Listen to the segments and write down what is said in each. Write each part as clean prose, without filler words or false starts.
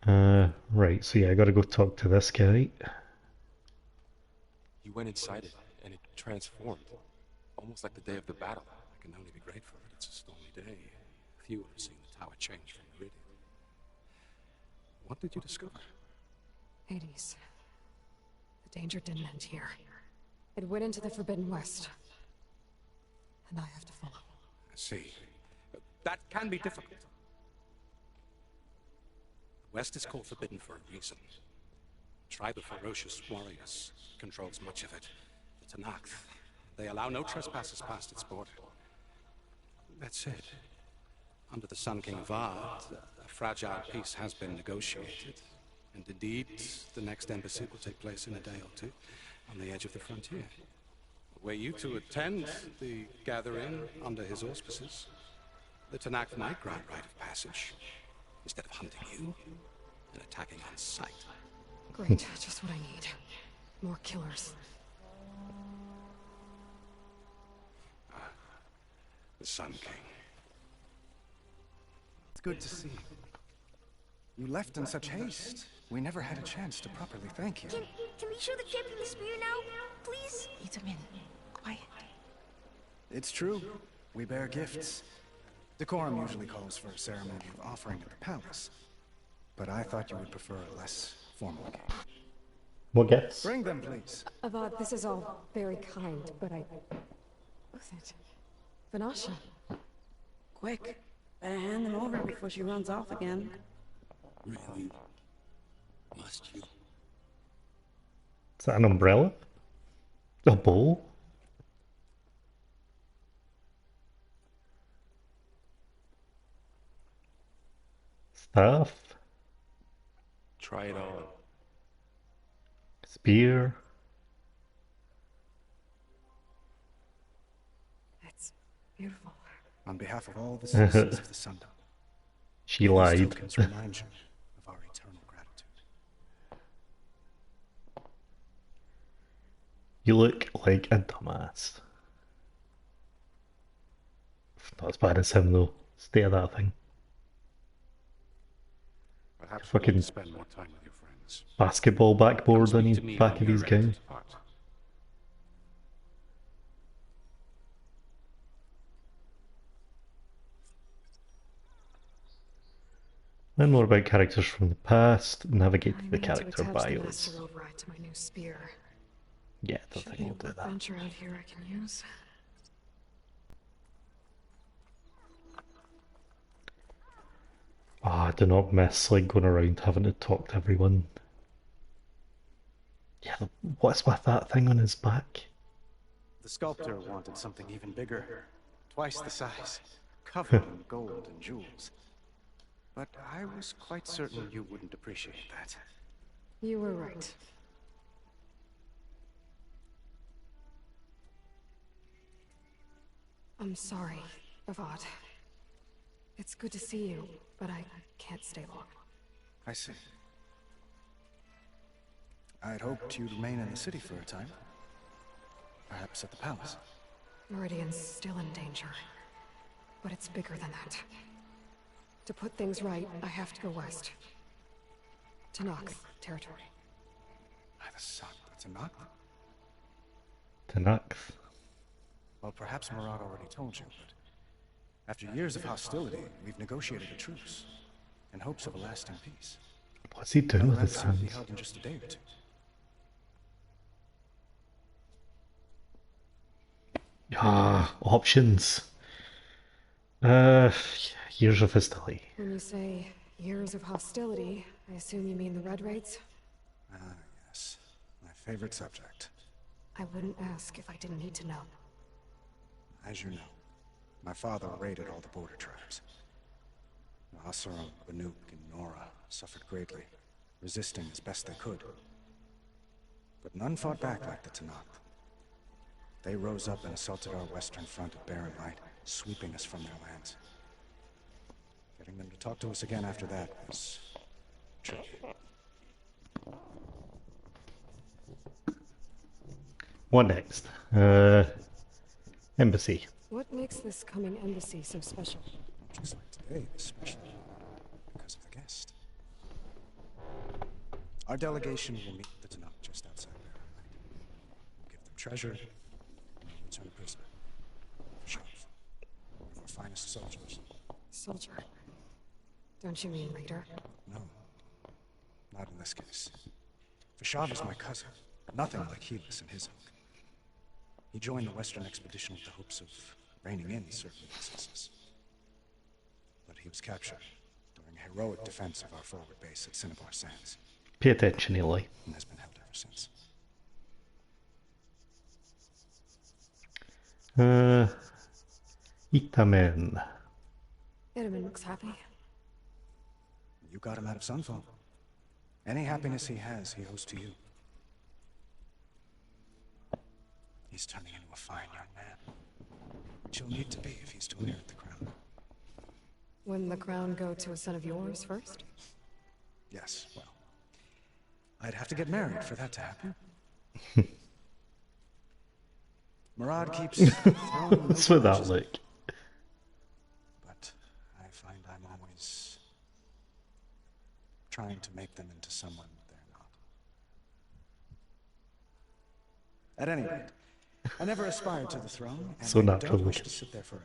Right, so yeah, I gotta go talk to this guy. You went inside it, and it transformed. Almost like the day of the battle. I can only be grateful that it's a stormy day. Few have seen the tower change from Meridian. What did you discover? Hades. The danger didn't end here. It went into the Forbidden West. And I have to follow. I see. That can be difficult. The West is called Forbidden for a reason. A tribe of ferocious warriors controls much of it. The Tanakh. They allow no trespassers past its border. That said, under the Sun King Vard, a fragile peace has been negotiated. And indeed, the next embassy will take place in a day or two, on the edge of the frontier. Were you to attend the gathering under his auspices, the Tanakh might grant right of passage, instead of hunting you and attacking on sight. Great, just what I need. More killers. The Sun King. It's good to see you. You left in such haste. We never had a chance to properly thank you. Can we show the kid the spear now, please? Itamin, quiet. It's true. We bear gifts. Decorum usually calls for a ceremony of offering at the palace. But I thought you would prefer a less formal game. What gets? Bring them, please. Avad, this is all very kind, but I... Who's it? Vanasha. Quick. Better hand them over before she runs off again. Really? Must you? Is that an umbrella? A bowl? Staff? Try it on. Spear? It's beautiful. On behalf of all the citizens of the Sundom, She these lied. tokens remind you of our eternal gratitude. You look like a dumbass. Not as bad as him though. Stay at that thing. Perhaps Fucking- we can spend more time with your friends. Basketball backboard on Speak his to me back when of you're his ready to gown. depart. Learn more about characters from the past. Navigate I through the need to character attach the bios. master override to my new spear. Yeah, I don't Should think be we'll a do that. workbench around here I can use. Ah, I do not miss like going around having to talk to everyone. Yeah, what's with that thing on his back? The sculptor wanted something even bigger, twice the size, covered in gold and jewels. But I was quite certain you wouldn't appreciate that. You were right. I'm sorry, Avad. It's good to see you, but I can't stay long. I see. I'd hoped you'd remain in the city for a time. Perhaps at the palace. Meridian's still in danger. But it's bigger than that. To put things right, I have to go west. Tanakh territory. By the sun, that's a knock. Tanakh. Well, perhaps Murad already told you, but after years of hostility, we've negotiated a truce in hopes of a lasting peace. What's he doing with Another his embassy will be hands? held in just a day or two. Ah, options. Years of hostility. When you say years of hostility, I assume you mean the Red Raids? Ah, yes. My favorite subject. I wouldn't ask if I didn't need to know. As you know, my father raided all the border tribes. Asurum, Banuk, and Nora suffered greatly, resisting as best they could. But none fought back like the Tanakh. They rose up and assaulted our western front at Barren Light, sweeping us from their lands. Getting them to talk to us again after that was tricky. What next? Embassy. What makes this coming embassy so special? Just like today, especially because of the guest. Our delegation will meet the Tanakh just outside Barrow Night. We'll give them treasure, and we'll return a prisoner. Shove. One of our finest soldiers. Soldier. Don't you mean raider? No. Not in this case. Vashav is my cousin. Nothing like Helis and his ilk. He joined the Western expedition with the hopes of reining in certain instances. But he was captured during a heroic defense of our forward base at Cinnabar Sands. Pay attention, Aloy. And has been held ever since. Itamen. Itamen looks happy. You got him out of Sunfall. Any happiness he has, he owes to you. He's turning into a fine young man. Which he'll need to be if he's to inherit the crown. Wouldn't the crown go to a son of yours first? Yes, well, I'd have to get married for that to happen. Murad keeps throwing What's with that punches, look? but I find I'm always trying to make them into someone they're not. At any rate, I never aspired to the throne, and So I natural don't wish looking. to sit there forever.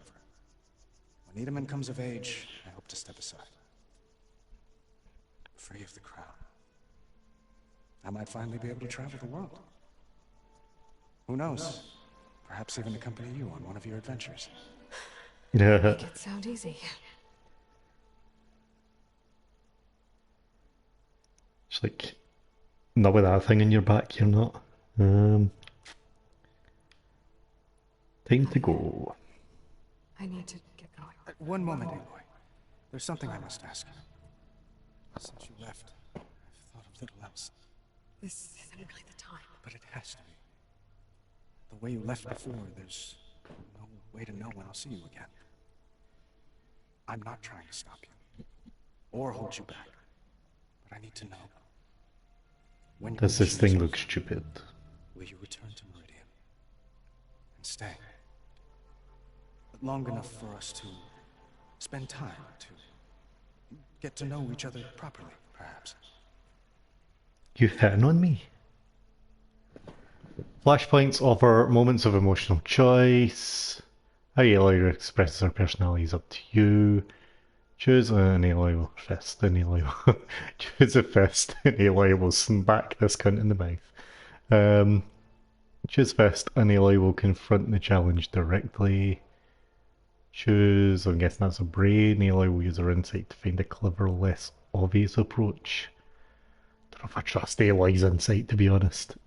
When Edaman comes of age, I hope to step aside. Free of the crown. I might finally be able to travel the world. Who knows? Perhaps even accompany you on one of your adventures. Yeah. Make it sound easy. It's like, not with that thing in your back, you're not. Time to go. I need to get going. One moment, Aloy. There's something I must ask you. Since you left, I've thought of little else. This isn't really the time. But it has to be. The way you left before, there's no way to know when I'll see you again. I'm not trying to stop you. Or hold you back. But I need to know. When you Does this position thing yourself, look stupid? will you return to Meridian? And stay. But long enough for us to spend time, to get to know each other properly, perhaps. You hitting on me? Flashpoints offer moments of emotional choice. How Aloy expresses her personality is up to you. Choose an Aloy fist, and Aloy will choose a fist, and Aloy will smack this cunt in the mouth. Choose fist, and Aloy will confront the challenge directly. Choose, I'm guessing that's a brain. Aloy will use her insight to find a clever, less obvious approach. Don't know if I trust Aloy's insight, to be honest.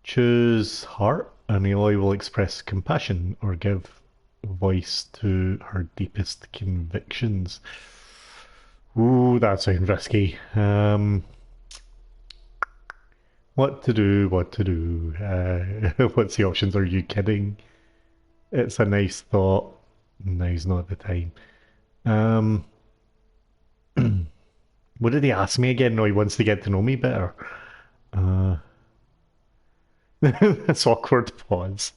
Choose heart, and Aloy will express compassion or give voice to her deepest convictions. Ooh, that sounds risky. What to do, what to do? What's the options? Are you kidding? It's a nice thought. Now's not the time. What did he ask me again? No, he wants to get to know me better. This awkward pause.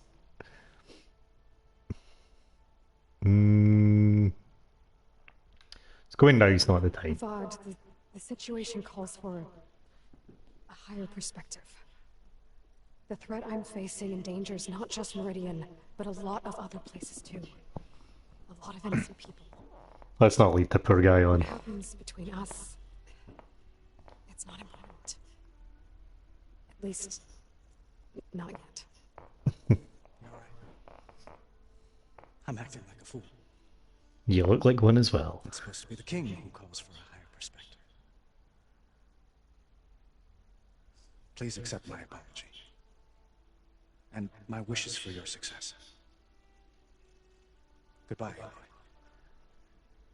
It's going now's not the time. Vard, the situation calls for a higher perspective. The threat I'm facing endangers not just Meridian, but a lot of other places too. A lot of innocent people. Let's not lead the poor guy on. What happens between us, it's not important. At least, not yet. You're right. I'm acting like a fool. You look like one as well. It's supposed to be the king who calls for a higher perspective. Please accept my apology. And my wishes for your success. Goodbye, Aloy.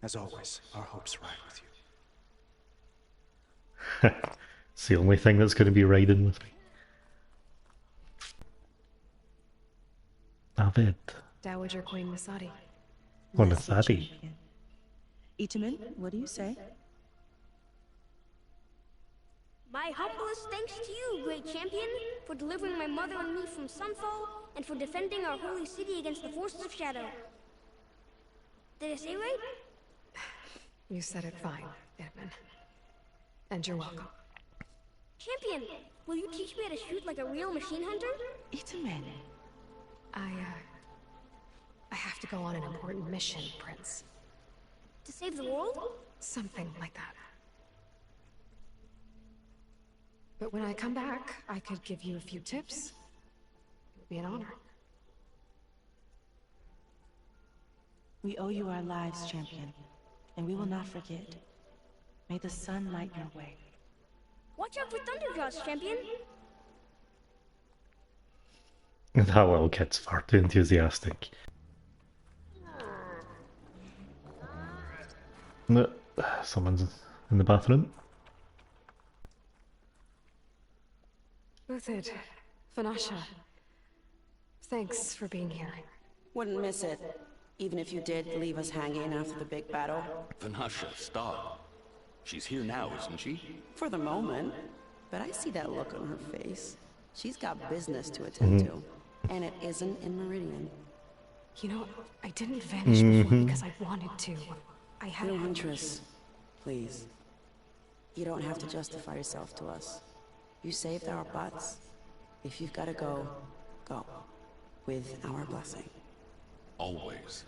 As always, our hopes ride with you. It's the only thing that's going to be riding with me. David. Dowager Queen Masadi. What Yes, is that? champion. Itamen, what do you say? My humblest thanks to you, great champion, for delivering my mother and me from Sunfall, and for defending our holy city against the forces of Shadow. Did I say right? You said it fine, Edmund. And you're welcome. Champion, will you teach me how to shoot like a real machine hunter? Itamen. I have to go on an important mission, Prince. To save the world? Something like that. But when I come back, I could give you a few tips. It would be an honor. We owe you our lives, champion, and we will not forget. May the sun light your way. Watch out for thunderjaws, champion. That little kid's far too enthusiastic. No, someone's in the bathroom. Uthid, Vanasha, thanks for being here. Wouldn't miss it, even if you did leave us hanging after the big battle. Vanasha, stop. She's here now, isn't she? For the moment, but I see that look on her face. She's got business to attend to, and it isn't in Meridian. You know, I didn't vanish before because I wanted to. I had... No, Huntress, please. You don't have to justify yourself to us. You saved our butts. If you've got to go, go. With our blessing. Always.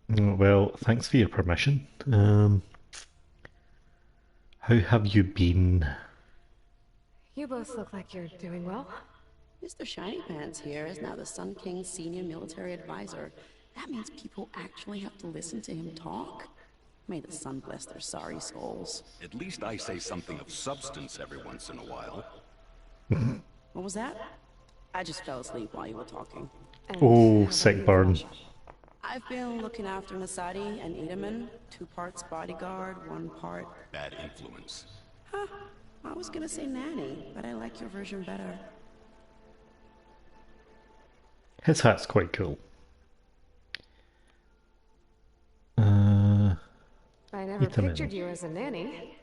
Well, thanks for your permission. How have you been? You both look like you're doing well. Mr. Shiny Pants here is now the Sun King's senior military advisor. That means people actually have to listen to him talk? May the sun bless their sorry souls. At least I say something of substance every once in a while. What was that? I just fell asleep while you were talking. And Oh, how about sick you, burn. Vanasha? I've been looking after Nasadi and Edaman. 2 parts bodyguard, 1 part... Bad influence. Huh. I was gonna say nanny, but I like your version better. His hat's quite cool. I never Itamen. pictured you as a nanny.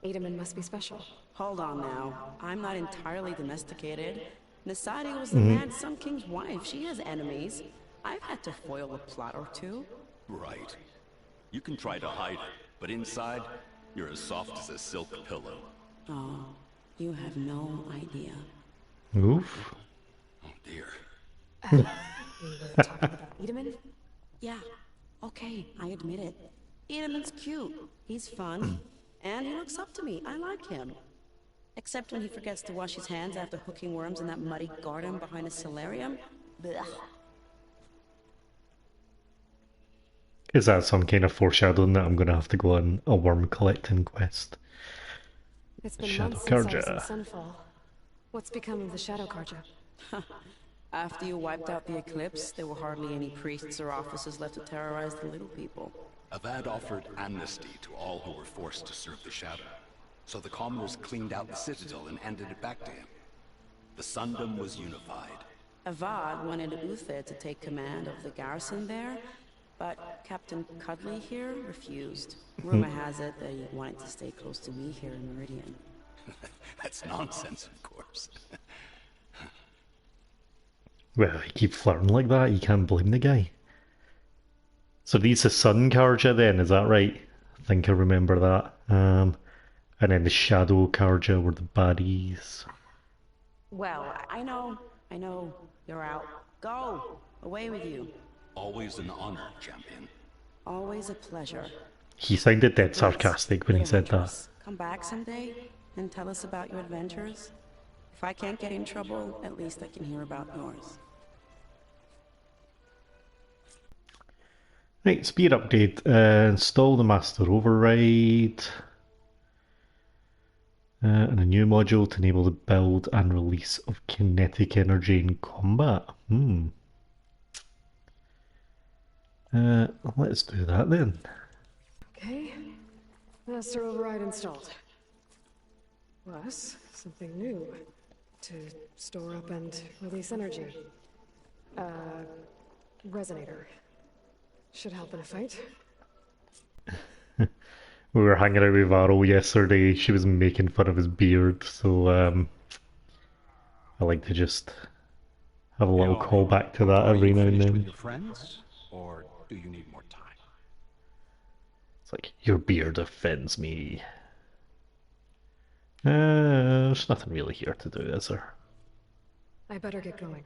Edaman must be special. Hold on now. I'm not entirely domesticated. Nasadi was the mad Sun King's wife. She has enemies. I've had to foil a plot or 2. Right. You can try to hide it, but inside, you're as soft as a silk pillow. Oh, you have no idea. Oof. Oh dear. We were talking about Edaman? Yeah, okay, I admit it. Edaman's cute. He's fun. And he looks up to me. I like him. Except when he forgets to wash his hands after hooking worms in that muddy garden behind a solarium. Blech. Is that some kind of foreshadowing that I'm going to have to go on a worm collecting quest? It's been Shadow months since I was in Karja. Sunfall. What's become of the Shadow Karja? After you wiped out the eclipse, there were hardly any priests or officers left to terrorize the little people. Avad offered amnesty to all who were forced to serve the Shadow. So the commoners cleaned out the citadel and handed it back to him. The Sundom was unified. Avad wanted Uther to take command of the garrison there, but Captain Cudley here refused. Rumor has it that he wanted to stay close to me here in Meridian. That's nonsense, of course. Well, he keep flirting like that, you can't blame the guy. So these the Sun Karja then, is that right? I think I remember that. And then the Shadow Karja were the baddies. Well, I know, you're out. Go! Away with you. Always an honor, champion. Always a pleasure. He sounded dead sarcastic when he Dear said that. Huntress, come back someday and tell us about your adventures. If I can't get in trouble, at least I can hear about yours. Right, speed update. Install the master override. And a new module to enable the build and release of kinetic energy in combat. Let's do that then. Okay. Master override installed. Plus, something new. To store up and release energy. Resonator. Should help in a fight. We were hanging out with Varro yesterday. She was making fun of his beard, so I like to just have a little callback to that every now and With then. your friends, or do you need more time? It's like, your beard offends me. There's nothing really here to do, is there? I better get going.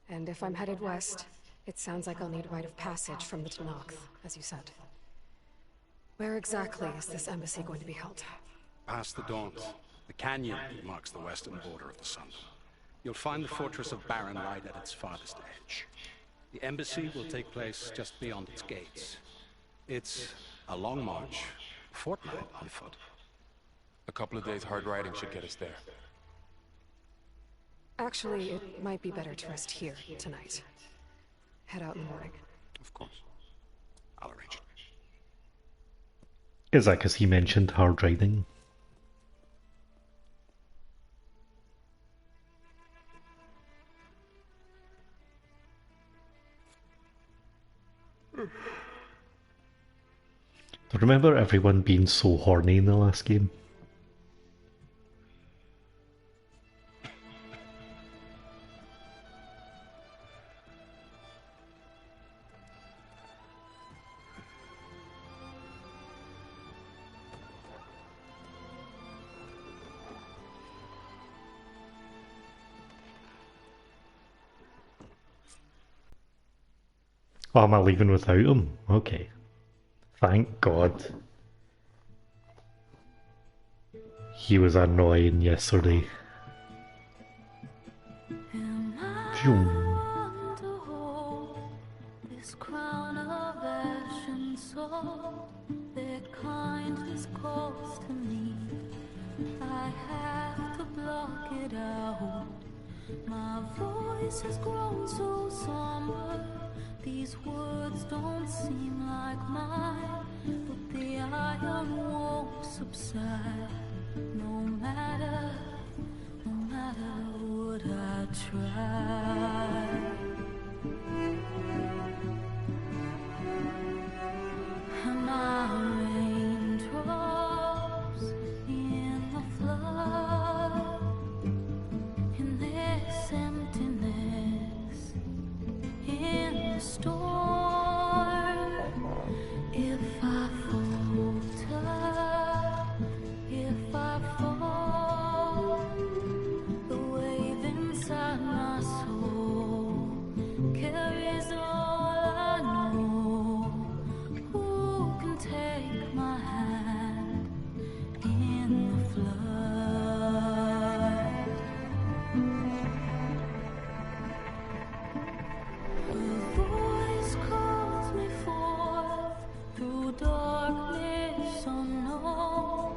And if I'm headed west, it sounds like I'll need rite of passage from the Tenakth, as you said. Where exactly is this embassy going to be held? Past the Daunt, the canyon marks the western border of the Sun. You'll find the fortress of Baron right at its farthest edge. The embassy will take place just beyond its gates. It's a long march, a fortnight on foot. A couple of days hard riding should get us there. Actually, it might be better to rest here tonight. Head out in the morning. Of course. I'll arrange it. Is that because he mentioned hard riding? Remember everyone being so horny in the last game? Oh, am I leaving without him? Okay. Thank God. He was annoying yesterday. Phew. This crown of ash and salt, their kindness calls to me. I have to block it out. My voice has grown so somber. These words don't seem like mine, but the iron won't subside. No matter what I try. Am I raindrops in the flood? In this emptiness, in the storm. If I falter, if I fall, the wave inside my soul carries all I know. Who can take my hand in the flood? A voice calls me forth through darkness unknown.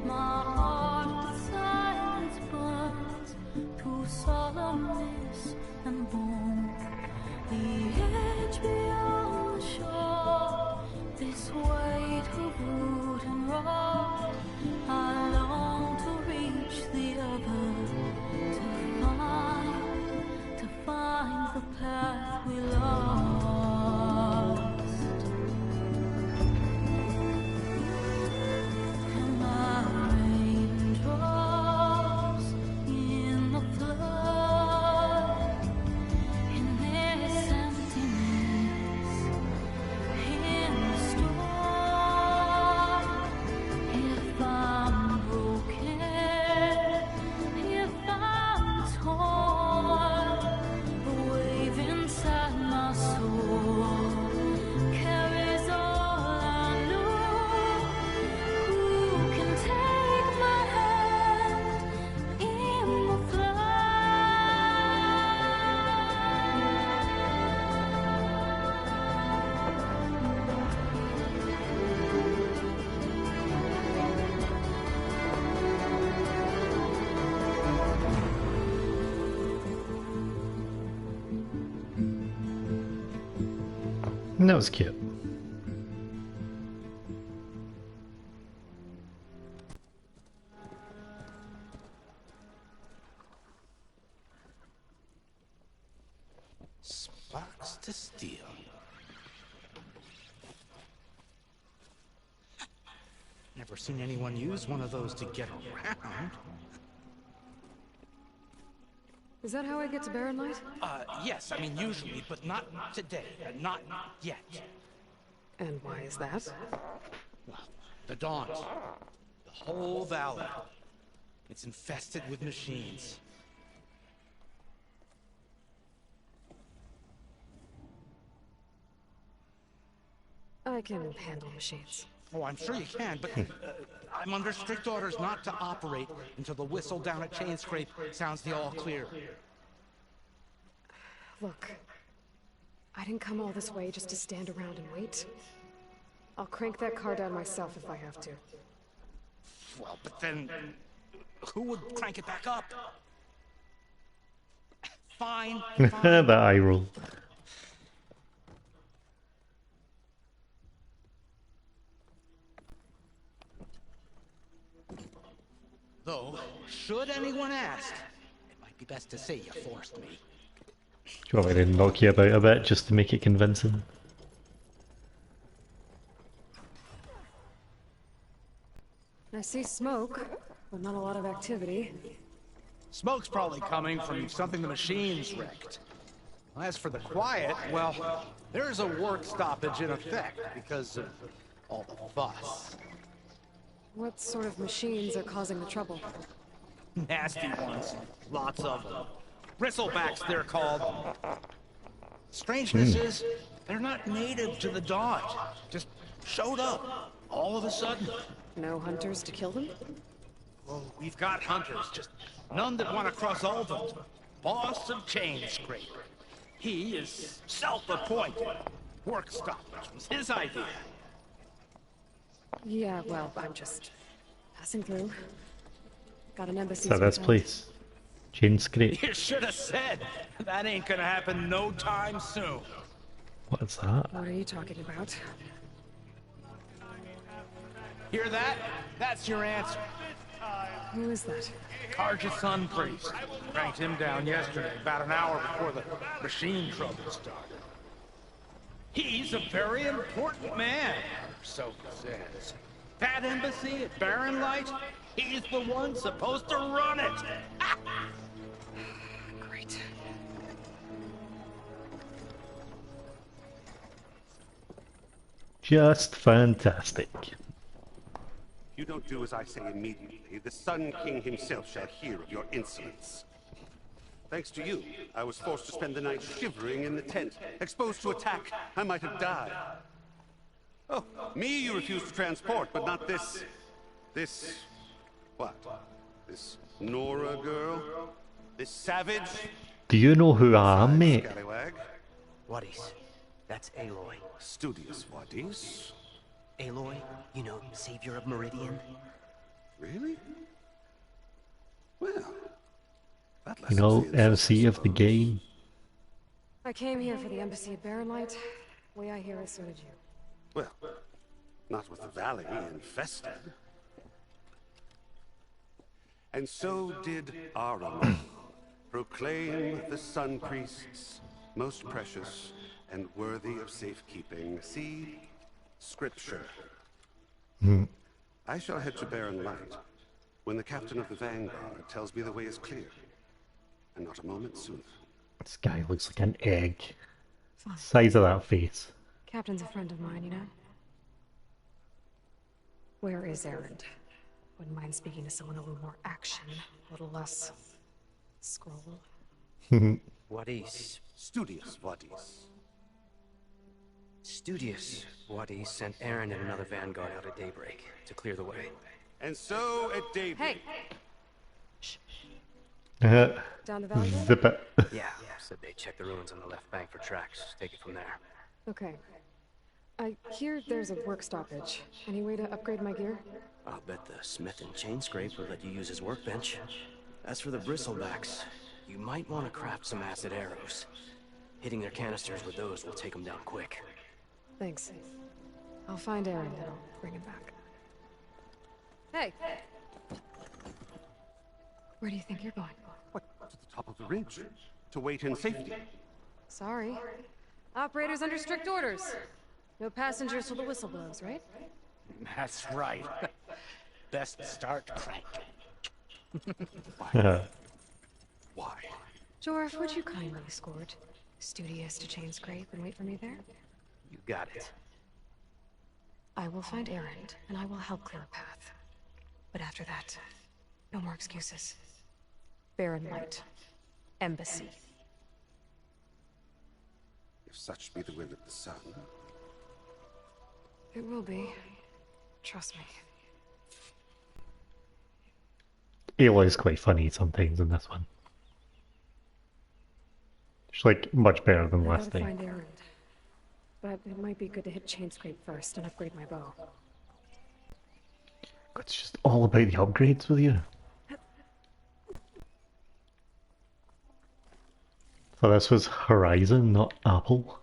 My heart with silence burns through solemnness and bone. The edge beyond the shore, this weight of root and rock. I long to reach the other, to find the path we lost. Am I raindrops in the flood? In this emptiness, in the storm. If I'm broken, if I'm torn, the wave inside my soul carries all I know. Who can take my hand in the That was cute. Sparks to steel. Never seen anyone use one of those to get around. Is that how I get to Baron Light? Yes, I mean usually, but not today. Not yet. And why is that? Daunt. The whole valley. It's infested with machines. I can handle machines. Oh, I'm sure you can, but I'm under strict orders not to operate until the whistle down at Chainscrape sounds the all clear. Look, I didn't come all this way just to stand around and wait. I'll crank that car down myself if I have to. Well, but then who would crank it back up? Fine, fine. The eye roll. Though, should anyone ask, it might be best to say you forced me. Do you want me to knock you about a bit just to make it convincing? I see smoke, but not a lot of activity. Smoke's probably coming from something the machines wrecked. As for the quiet, well, there's a work stoppage in effect because of all the fuss. What sort of machines are causing the trouble? Nasty ones. Lots of them. Bristlebacks, they're called. Strangeness is, they're not native to the Daunt. Just showed up, all of a sudden. No hunters to kill them? Well, we've got hunters, just none that want to cross over. Boss of Chainscrape. He is self-appointed. Work stoppage was his idea. Yeah, well, I'm just passing through. Got an embassy. So that's place. Chainscrape. You should have said. That ain't gonna happen no time soon. What's that? What are you talking about? Hear that? That's your answer. Who is that? Karja's son priest. Cranked him down yesterday, about an hour before the machine trouble started. He's a very important man, so he says. That embassy at Barren Light, he's the one supposed to run it. Great. Just fantastic. You don't do as I say immediately, the Sun King himself shall hear of your insolence. Thanks to you, I was forced to spend the night shivering in the tent. Exposed to attack, I might have died. Oh, me you refuse to transport, but not this... what? This Nora girl? This savage? Do you know who I am, mate? Scallywag. Waddies. That's Aloy. Studious Waddies. Aloy, you know, savior of Meridian. Really? Well, that You know, MC of the game. I came here for the embassy at Barren Light. Way I hear it, so did you. Well, not with the valley infested. And so did Aram. Proclaim the Sun Priests most precious and worthy of safekeeping. See Scripture. I shall head to Barren Light when the captain of the Vanguard tells me the way is clear. And not a moment sooner. This guy looks like an egg. Size of that face. Captain's a friend of mine, you know? Where is Erend? Wouldn't mind speaking to someone a little more action, a little less... scroll. Waddies. Studious Waddies. Studious Waddies sent Aaron and another vanguard out at daybreak to clear the way. And so at daybreak... Hey! Down the valley? Zip it. Yeah, said they check the ruins on the left bank for tracks. Take it from there. Okay. I hear there's a work stoppage. Any way to upgrade my gear? I'll bet the smith and Chainscrape will let you use his workbench. As for the bristlebacks, you might want to craft some acid arrows. Hitting their canisters with those will take them down quick. Thanks. I'll find Aaron and I'll bring him back. Hey! Where do you think you're going? What? To the top of the ridge. To wait in safety. Sorry. Operators under strict orders. No passengers till the whistle blows, right? That's right. Best start cranking. Why? Jorf, would you kindly escort Studious to Chainscrape and wait for me there? You got it. I will find Erend, and I will help clear a path. But after that, no more excuses. Barren Light. Embassy. If such be the will of the sun. It will be. Trust me. Aloy's quite funny sometimes in this one. She's like much better than I last gotta time. find Erend. But it might be good to hit Chainscrape first and upgrade my bow. It's just all about the upgrades with you. So this was Horizon, not Apple.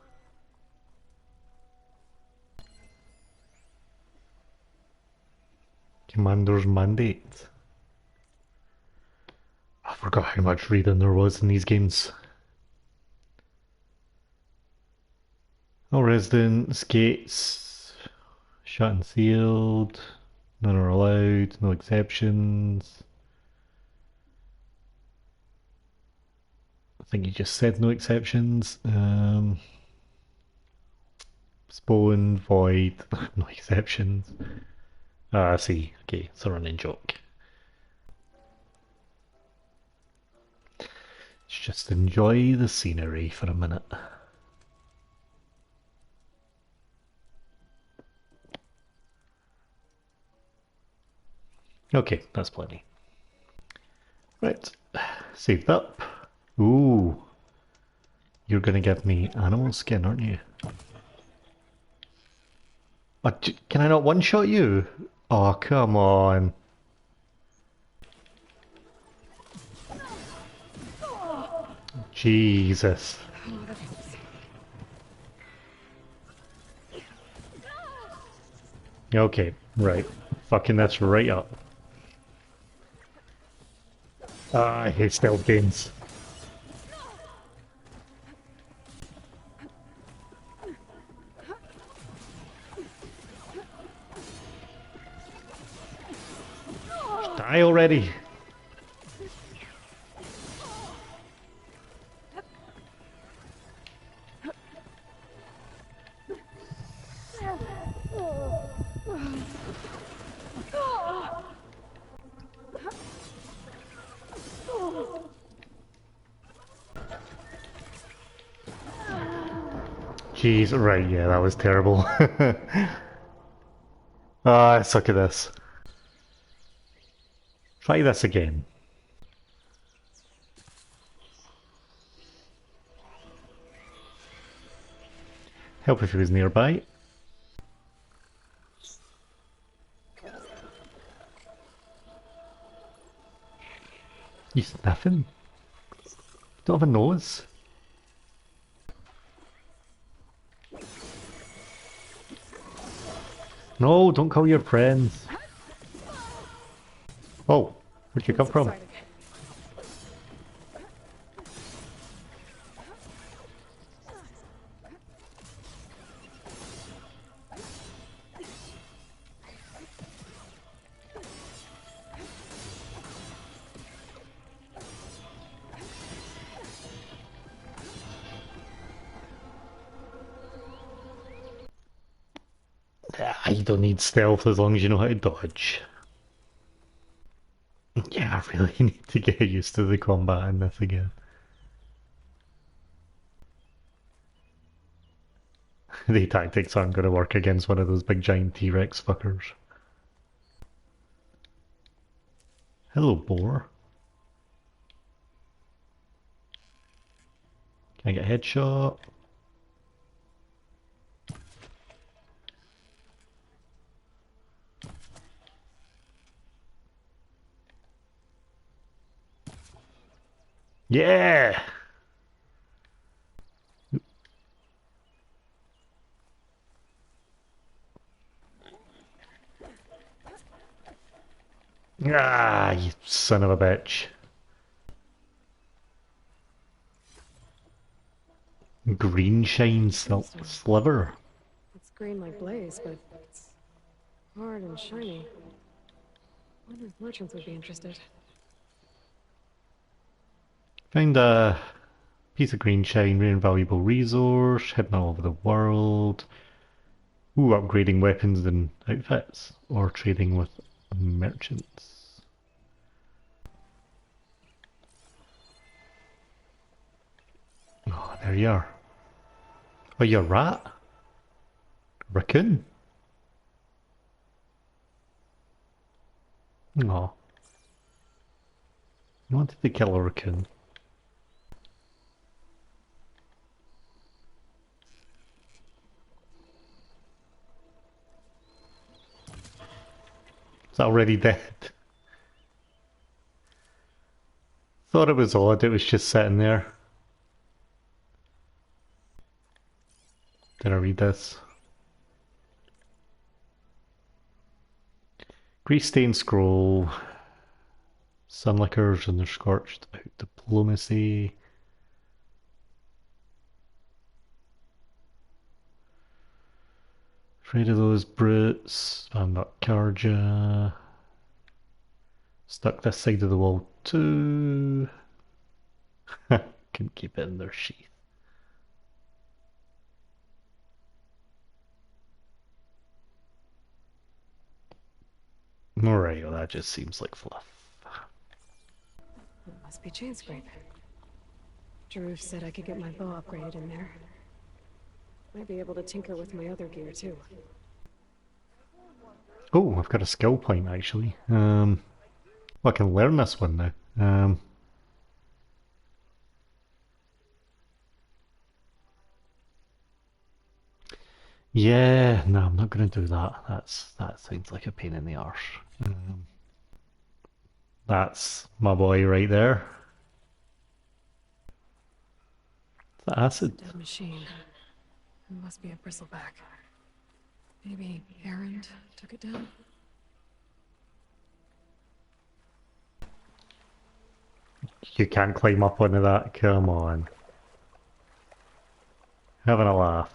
Commander's Mandate. I forgot how much reading there was in these games. All residents, gates, shut and sealed, none are allowed, no exceptions. I think you just said no exceptions. Spawn, void, no exceptions. Ah, I see. Okay, it's a running joke. Let's just enjoy the scenery for a minute. Okay, that's plenty. Right, saved up. Ooh, you're gonna give me animal skin, aren't you? Can I not one-shot you? Oh, come on. Jesus. Okay, right. Fucking that's right up. Ah, I hate stealth games. Just die already. Jeez, right, yeah, that was terrible. Ah, I suck at this. Try this again. Help if he was nearby. You sniffing? Don't have a nose? No, don't call your friends. Oh, where'd you come from? You don't need stealth as long as you know how to dodge. Yeah, I really need to get used to the combat in this again. The tactics aren't going to work against one of those big giant T-Rex fuckers. Hello, boar. Can I get a headshot? Yeah! Ah, you son of a bitch. Green shine sliver. It's green like blaze, but it's hard and shiny. Wonder if merchants would be interested. Found a piece of green shine, rare and valuable resource, hidden all over the world. Ooh, upgrading weapons and outfits, or trading with merchants. Oh, there you are. Oh, you're a rat? Raccoon? Oh. I wanted to kill a raccoon. It's already dead. Thought it was odd, it was just sitting there. Did I read this? Grease-stained scroll. Sunlickers and their scorched out diplomacy. Afraid of those brutes. I'm not Karja. Stuck this side of the wall too. Can keep it in their sheath. Alright, well that just seems like fluff. It must be Chainscrape. Drew said I could get my bow upgraded in there. Might be able to tinker with my other gear too. Oh, I've got a skill point actually. Well, I can learn this one now. Yeah, no, I'm not going to do that. That sounds like a pain in the arse. That's my boy right there. The acid. Dead machine. It must be a bristleback. Maybe Errand took it down? You can't climb up onto that. Come on. Having a laugh.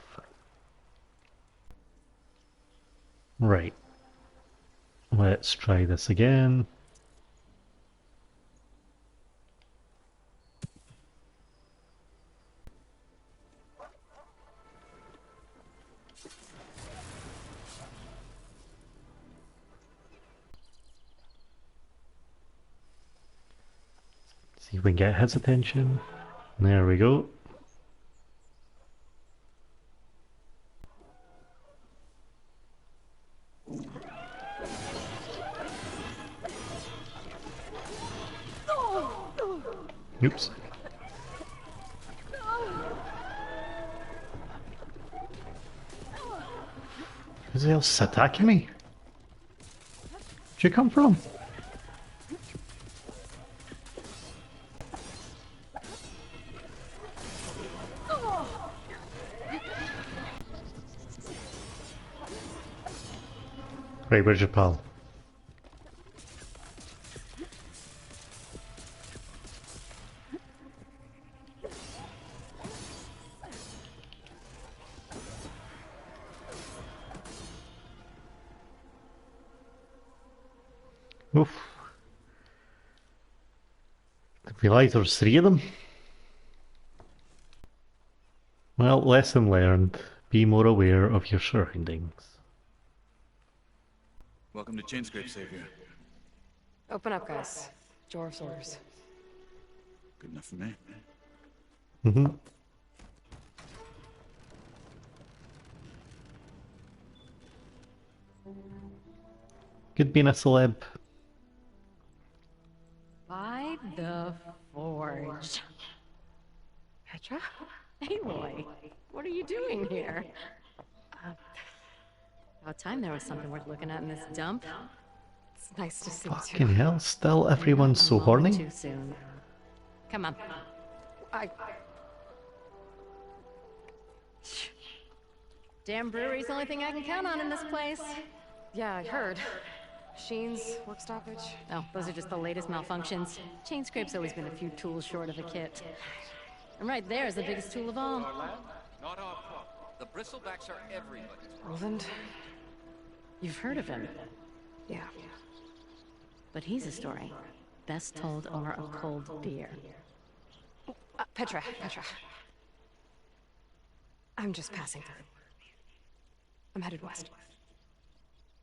Right. Let's try this again. See if we can get his attention. There we go. Oops. Who's else attacking me? Where'd you come from? Right, where's your pal? Oof. I realise there's three of them. Well, lesson learned. Be more aware of your surroundings. Welcome to Chainscrape, Savior. Open up, guys. Dwarf's orders. Good enough for me. Mm-hmm. Good being a celeb. By the Forge. Petra? Aloy, what are you doing here? About time there was something worth looking at in this dump. It's nice to see you. Fucking hell, still everyone's so horny. Too soon. Come on. Damn brewery's the only thing I can count on in this place. Yeah, I heard. Machines, work stoppage. Oh, those are just the latest malfunctions. Chainscrape's always been a few tools short of a kit. And right there is the biggest tool of all. Our land, not our problem. The bristlebacks are everybody's problem. Roland? You've heard of him. Yeah. But he's a story best told over a cold beer. Petra. I'm just passing through. I'm headed west.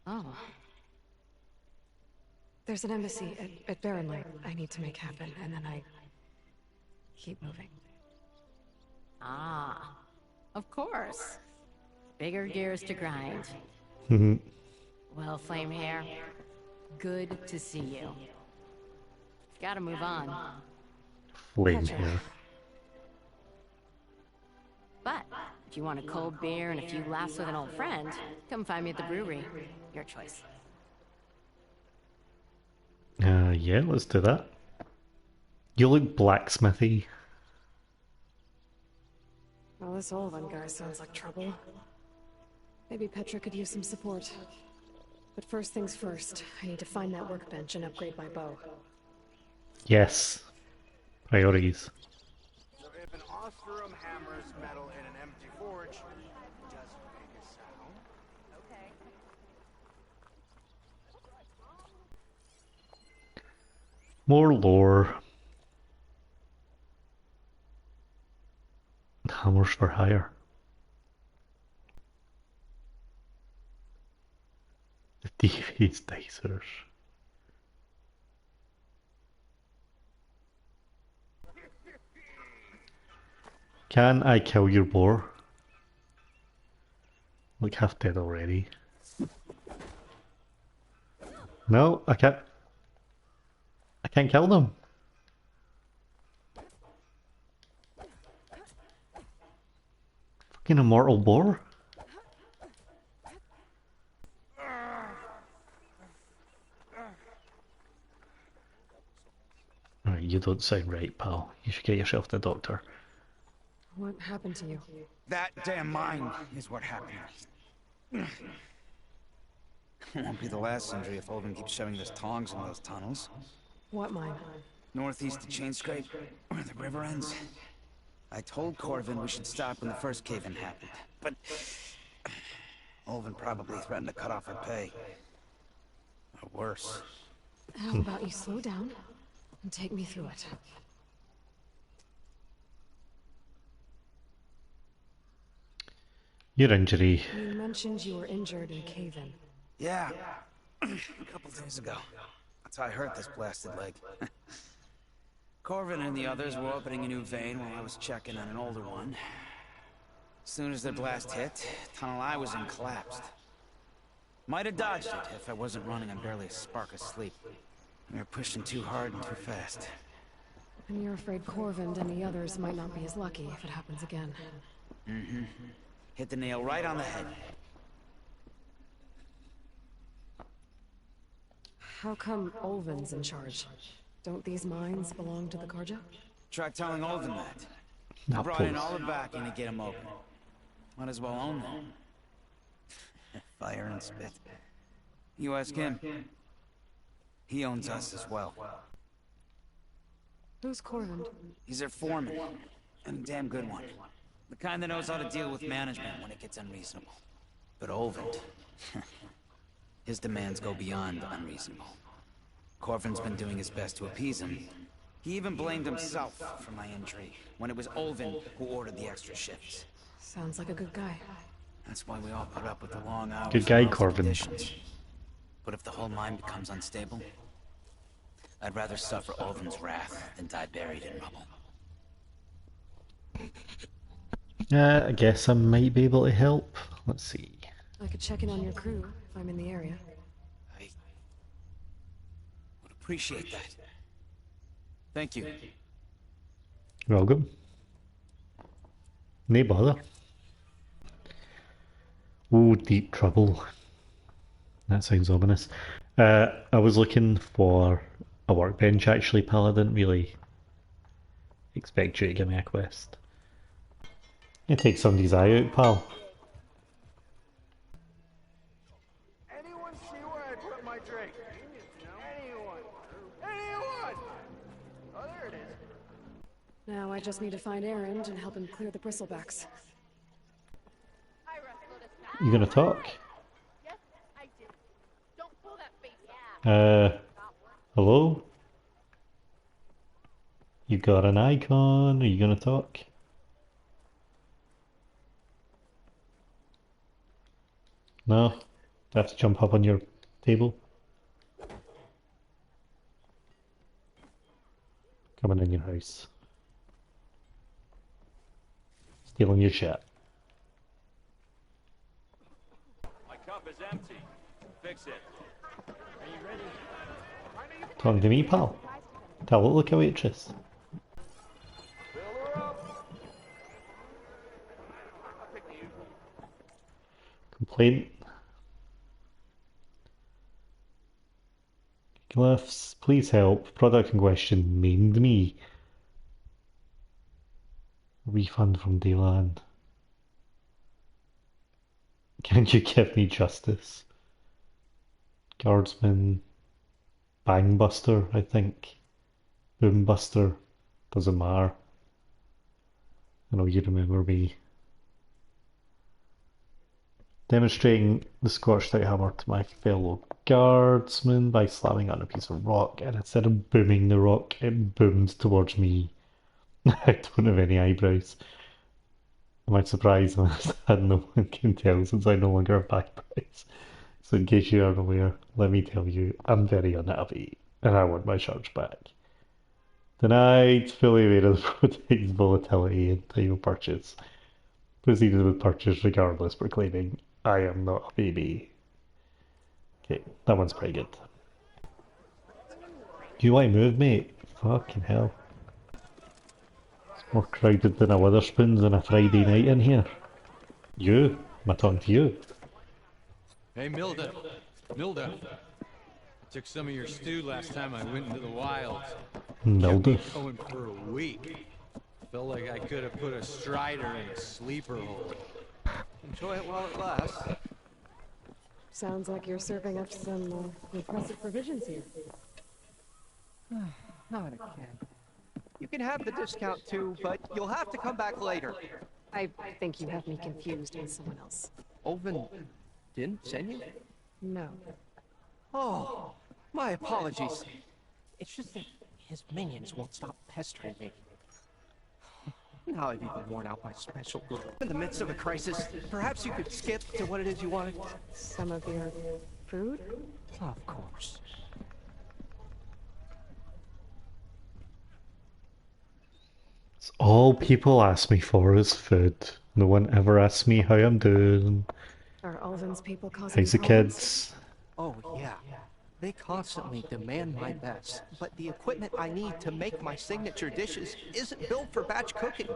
Oh. There's an embassy at Barrenlight I need to make happen, and then I keep moving. Ah. Of course. Bigger gears to grind. Mhm. Well, Flame Hair, good to see you. Gotta move on. Flame Gotcha. hair. But if you want a cold beer and a few laughs with an old friend, come find me at the brewery. Your choice. Yeah, let's do that. You look blacksmithy. Well, this Olvan guy sounds like trouble. Maybe Petra could use some support. But first things first, I need to find that workbench and upgrade my bow. Yes. Priorities. So if an Ostrom hammers metal in an empty forge, does it make a sound? Okay. More lore. Hammers for hire. The Devious Dicers. Can I kill your boar? Like half dead already. No, I can't. I can't kill them. Fucking immortal boar. Alright, you don't sound right, pal. You should get yourself to the doctor. What happened to you? That damn mine is what happened. Won't be the last injury if Olven keeps shoving those tongs in those tunnels. What mine? Northeast of Chainscrape, where the river ends. I told Corvin we should stop when the first cave-in happened, but Olven probably threatened to cut off our pay. Or worse. How about you slow down and take me through it? Your injury. You mentioned you were injured in cave-in. Yeah, a couple days ago. That's how I hurt this blasted leg. Corvin and the others were opening a new vein while I was checking on an older one. As soon as their blast hit, tunnel I was in collapsed. Might have dodged it if I wasn't running on barely a spark of sleep. We were pushing too hard and too fast. And you're afraid Corvind and the others might not be as lucky if it happens again. Mm-hmm. Hit the nail right on the head. How come Olvin's in charge? Don't these mines belong to the Karja? Try telling Olven that. Now I brought in pause. all the backing to get him open. Might as well own them. Fire and spit. You ask him. He owns us as well. Who's Corvind? He's their foreman, and a damn good one. The kind that knows how to deal with management when it gets unreasonable. But Olvind, his demands go beyond unreasonable. Corvin's been doing his best to appease him. He even blamed himself for my injury, when it was Olvind who ordered the extra shifts. Sounds like a good guy. That's why we all put up with the long hours Good guy, and awful Corvin. conditions. But if the whole mine becomes unstable, I'd rather suffer Olvin's wrath than die buried in rubble. I guess I might be able to help. Let's see. I could check in on your crew if I'm in the area. I would appreciate that. Thank you. Welcome. No bother. Oh, deep trouble. That sounds ominous. I was looking for a workbench actually, pal. I didn't really expect you to give me a quest. You take somebody's eye out, pal. Anyone see where I put my drink? Anyone? Anyone? Oh, there it is. Now I just need to find Erend and help him clear the bristlebacks. You gonna talk? Yes, I did. Don't pull that face. Hello? You got an icon? Are you gonna talk? No? Do I have to jump up on your table? Coming in your house. Stealing your shit. My cup is empty. Fix it. Are you ready? Talking to me, pal? Tell it, look a waitress. Complaint. Glyphs, please help. Product in question maimed me. Refund from Dayland. Can you give me justice? Guardsman. Bangbuster, I think. Boombuster. Doesn't matter. I know you remember me. Demonstrating the Scotch Stout hammer to my fellow guardsman by slamming on a piece of rock, and instead of booming the rock, it boomed towards me. I don't have any eyebrows. Am I surprised that no one can tell since I no longer have eyebrows? So in case you aren't aware, let me tell you, I'm very unhappy, and I want my charge back. Denied, fully aware of the protein's volatility and time of purchase. Proceeded with purchase regardless, proclaiming, I am not a baby. Okay, that one's pretty good. Do you want to move, mate? Fucking hell. It's more crowded than a Witherspoons on a Friday night in here. You? Am I talking to you? Hey, Milda. Milda. I took some of your stew last time I went into the wilds. Milda? Kept me going for a week. Felt like I could have put a strider in a sleeper hole. Enjoy it while it lasts. Sounds like you're serving up some impressive provisions here. Not again. You can have the discount too, but you'll have to come back later. I think you have me confused with someone else. Olvin didn't send you? No. Oh, my apologies. It's just that his minions won't stop pestering me. Now I've even worn out my special group. In the midst of a crisis, perhaps you could skip to what it is you wanted? Some of your food? Of course. It's all people ask me for is food. No one ever asks me how I'm doing. Are Ulvin's people causing How's the problems? kids? Oh, yeah. They constantly demand my best, but the equipment I need to make my signature dishes isn't built for batch cooking.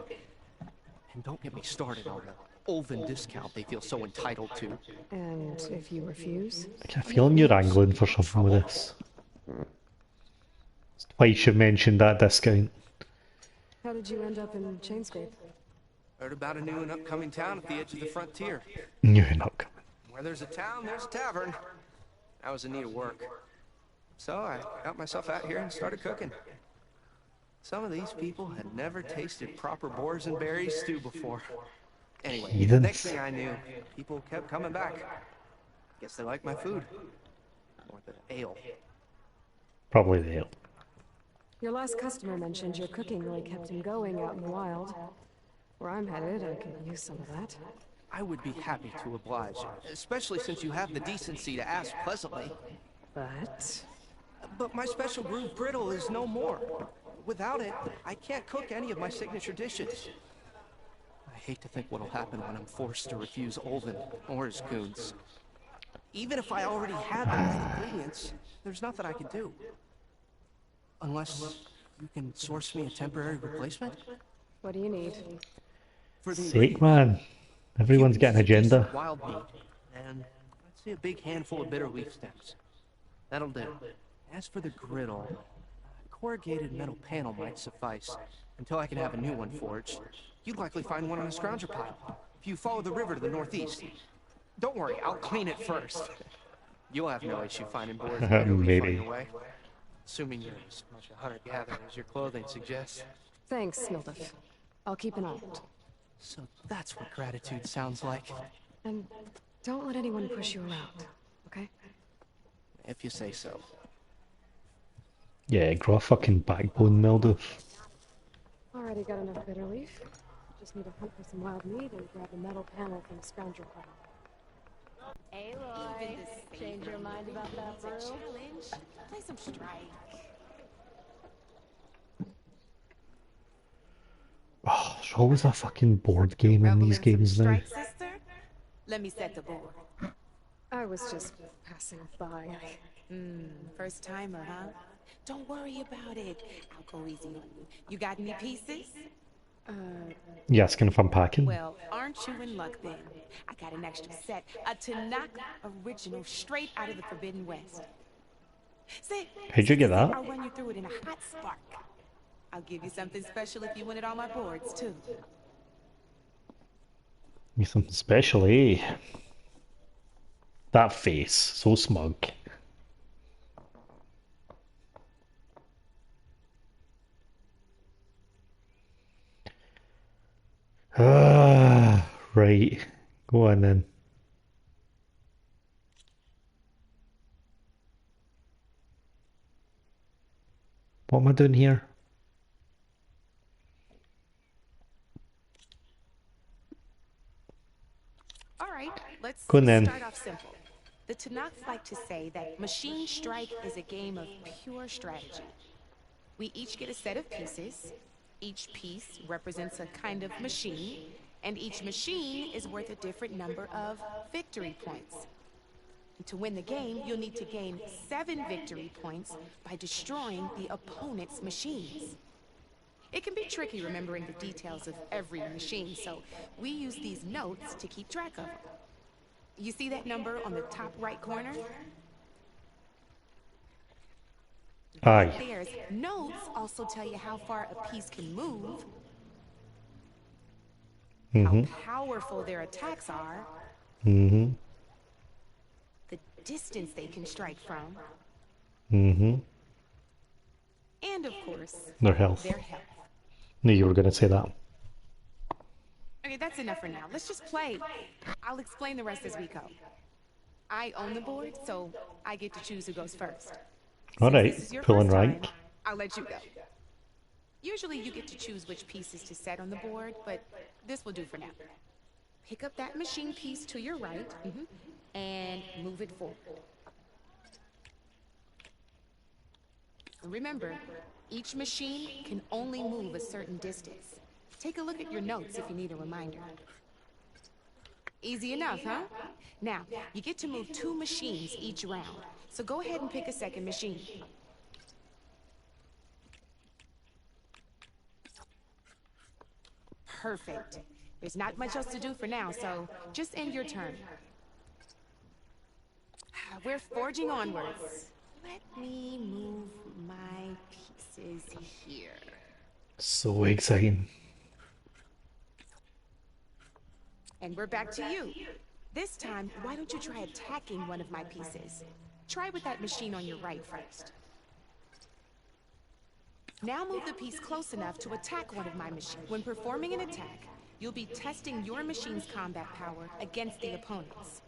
And don't get me started on the Ulvin discount they feel so entitled to. And if you refuse? I get a feeling you're angling for something with this. It's twice you've mentioned that discount. How did you end up in Chainscrape? Heard about a new and upcoming town at the edge of the frontier. You're not coming. Where there's a town, there's a tavern. I was in need of work. So I got myself out here and started cooking. Some of these people had never tasted proper boars and berries stew before. Anyway, Heathens. next thing I knew, people kept coming back. Guess they like my food. Or the ale. Probably the ale. Your last customer mentioned your cooking really kept him going out in the wild. Where I'm headed, I could use some of that. I would be happy to oblige, especially since you have the decency to ask pleasantly. But my special groove griddle is no more. Without it, I can't cook any of my signature dishes. I hate to think what'll happen when I'm forced to refuse Olvin or his goons. Even if I already had the right ingredients, there's nothing I can do. Unless you can source me a temporary replacement? What do you need? For the Sake, man. Everyone's got an agenda. wild meat, and I'd say a big handful of bitter leaf stems. That'll do. As for the griddle, a corrugated metal panel might suffice until I can have a new one forged. You'd likely find one on a scrounger pile if you follow the river to the northeast. Don't worry, I'll clean it first. You'll have no issue finding boards and bitter leaf on your way. Assuming you're as much a hunter-gatherer as your clothing suggests. Thanks, Smildiff. I'll keep an eye out. So that's what gratitude sounds like. And don't let anyone push you around, okay? If you say so. Yeah, grow a fucking backbone, Mildo. Already got enough bitter leaf. Just need to hunt for some wild meat and grab a metal panel from the scrounger pile. Aloy, change your mind about that brew? Challenge. Play some strike. Oh, there's always a fucking board game in these games now. Sister? Let me set the board. I was just passing by. First timer, huh? Don't worry about it. I'll go easy on you. You got any pieces? Yeah, asking if I'm packing. Well, aren't you in luck then? I got an extra set, a Tanakh original straight out of the Forbidden West. Say, How'd you get that? I'll run you through it in a hot spark. I'll give you something special if you win at all my boards, too. Me something special, eh? That face, so smug. Right. Go on then. What am I doing here? All right, let's Go on then. start off simple. The Tanakhs like to say that Machine Strike is a game of pure strategy. We each get a set of pieces. Each piece represents a kind of machine, and each machine is worth a different number of victory points. And to win the game, you'll need to gain 7 victory points by destroying the opponent's machines. It can be tricky remembering the details of every machine, so we use these notes to keep track of them. You see that number on the top right corner? Aye. There's notes also tell you how far a piece can move, how powerful their attacks are, Mm-hmm. the distance they can strike from, Mm-hmm. and of course, Their health. Their health. Knew you were gonna say that. Okay, that's enough for now. Let's just play. I'll explain the rest as we go. I own the board, so I get to choose who goes first. Alright, This is your pulling first rank. time, I'll let you go. Usually you get to choose which pieces to set on the board, but this will do for now. Pick up that machine piece to your right, and move it forward. Remember, each machine can only move a certain distance. Take a look at your notes if you need a reminder. Easy enough, huh? Now, you get to move 2 machines each round, so go ahead and pick a second machine. Perfect. There's not much else to do for now, so just end your turn. We're forging onwards. Let me move my pieces here. So exciting. And we're back to you. This time, why don't you try attacking one of my pieces? Try with that machine on your right first. Now move the piece close enough to attack one of my machines. When performing an attack, you'll be testing your machine's combat power against the opponent's.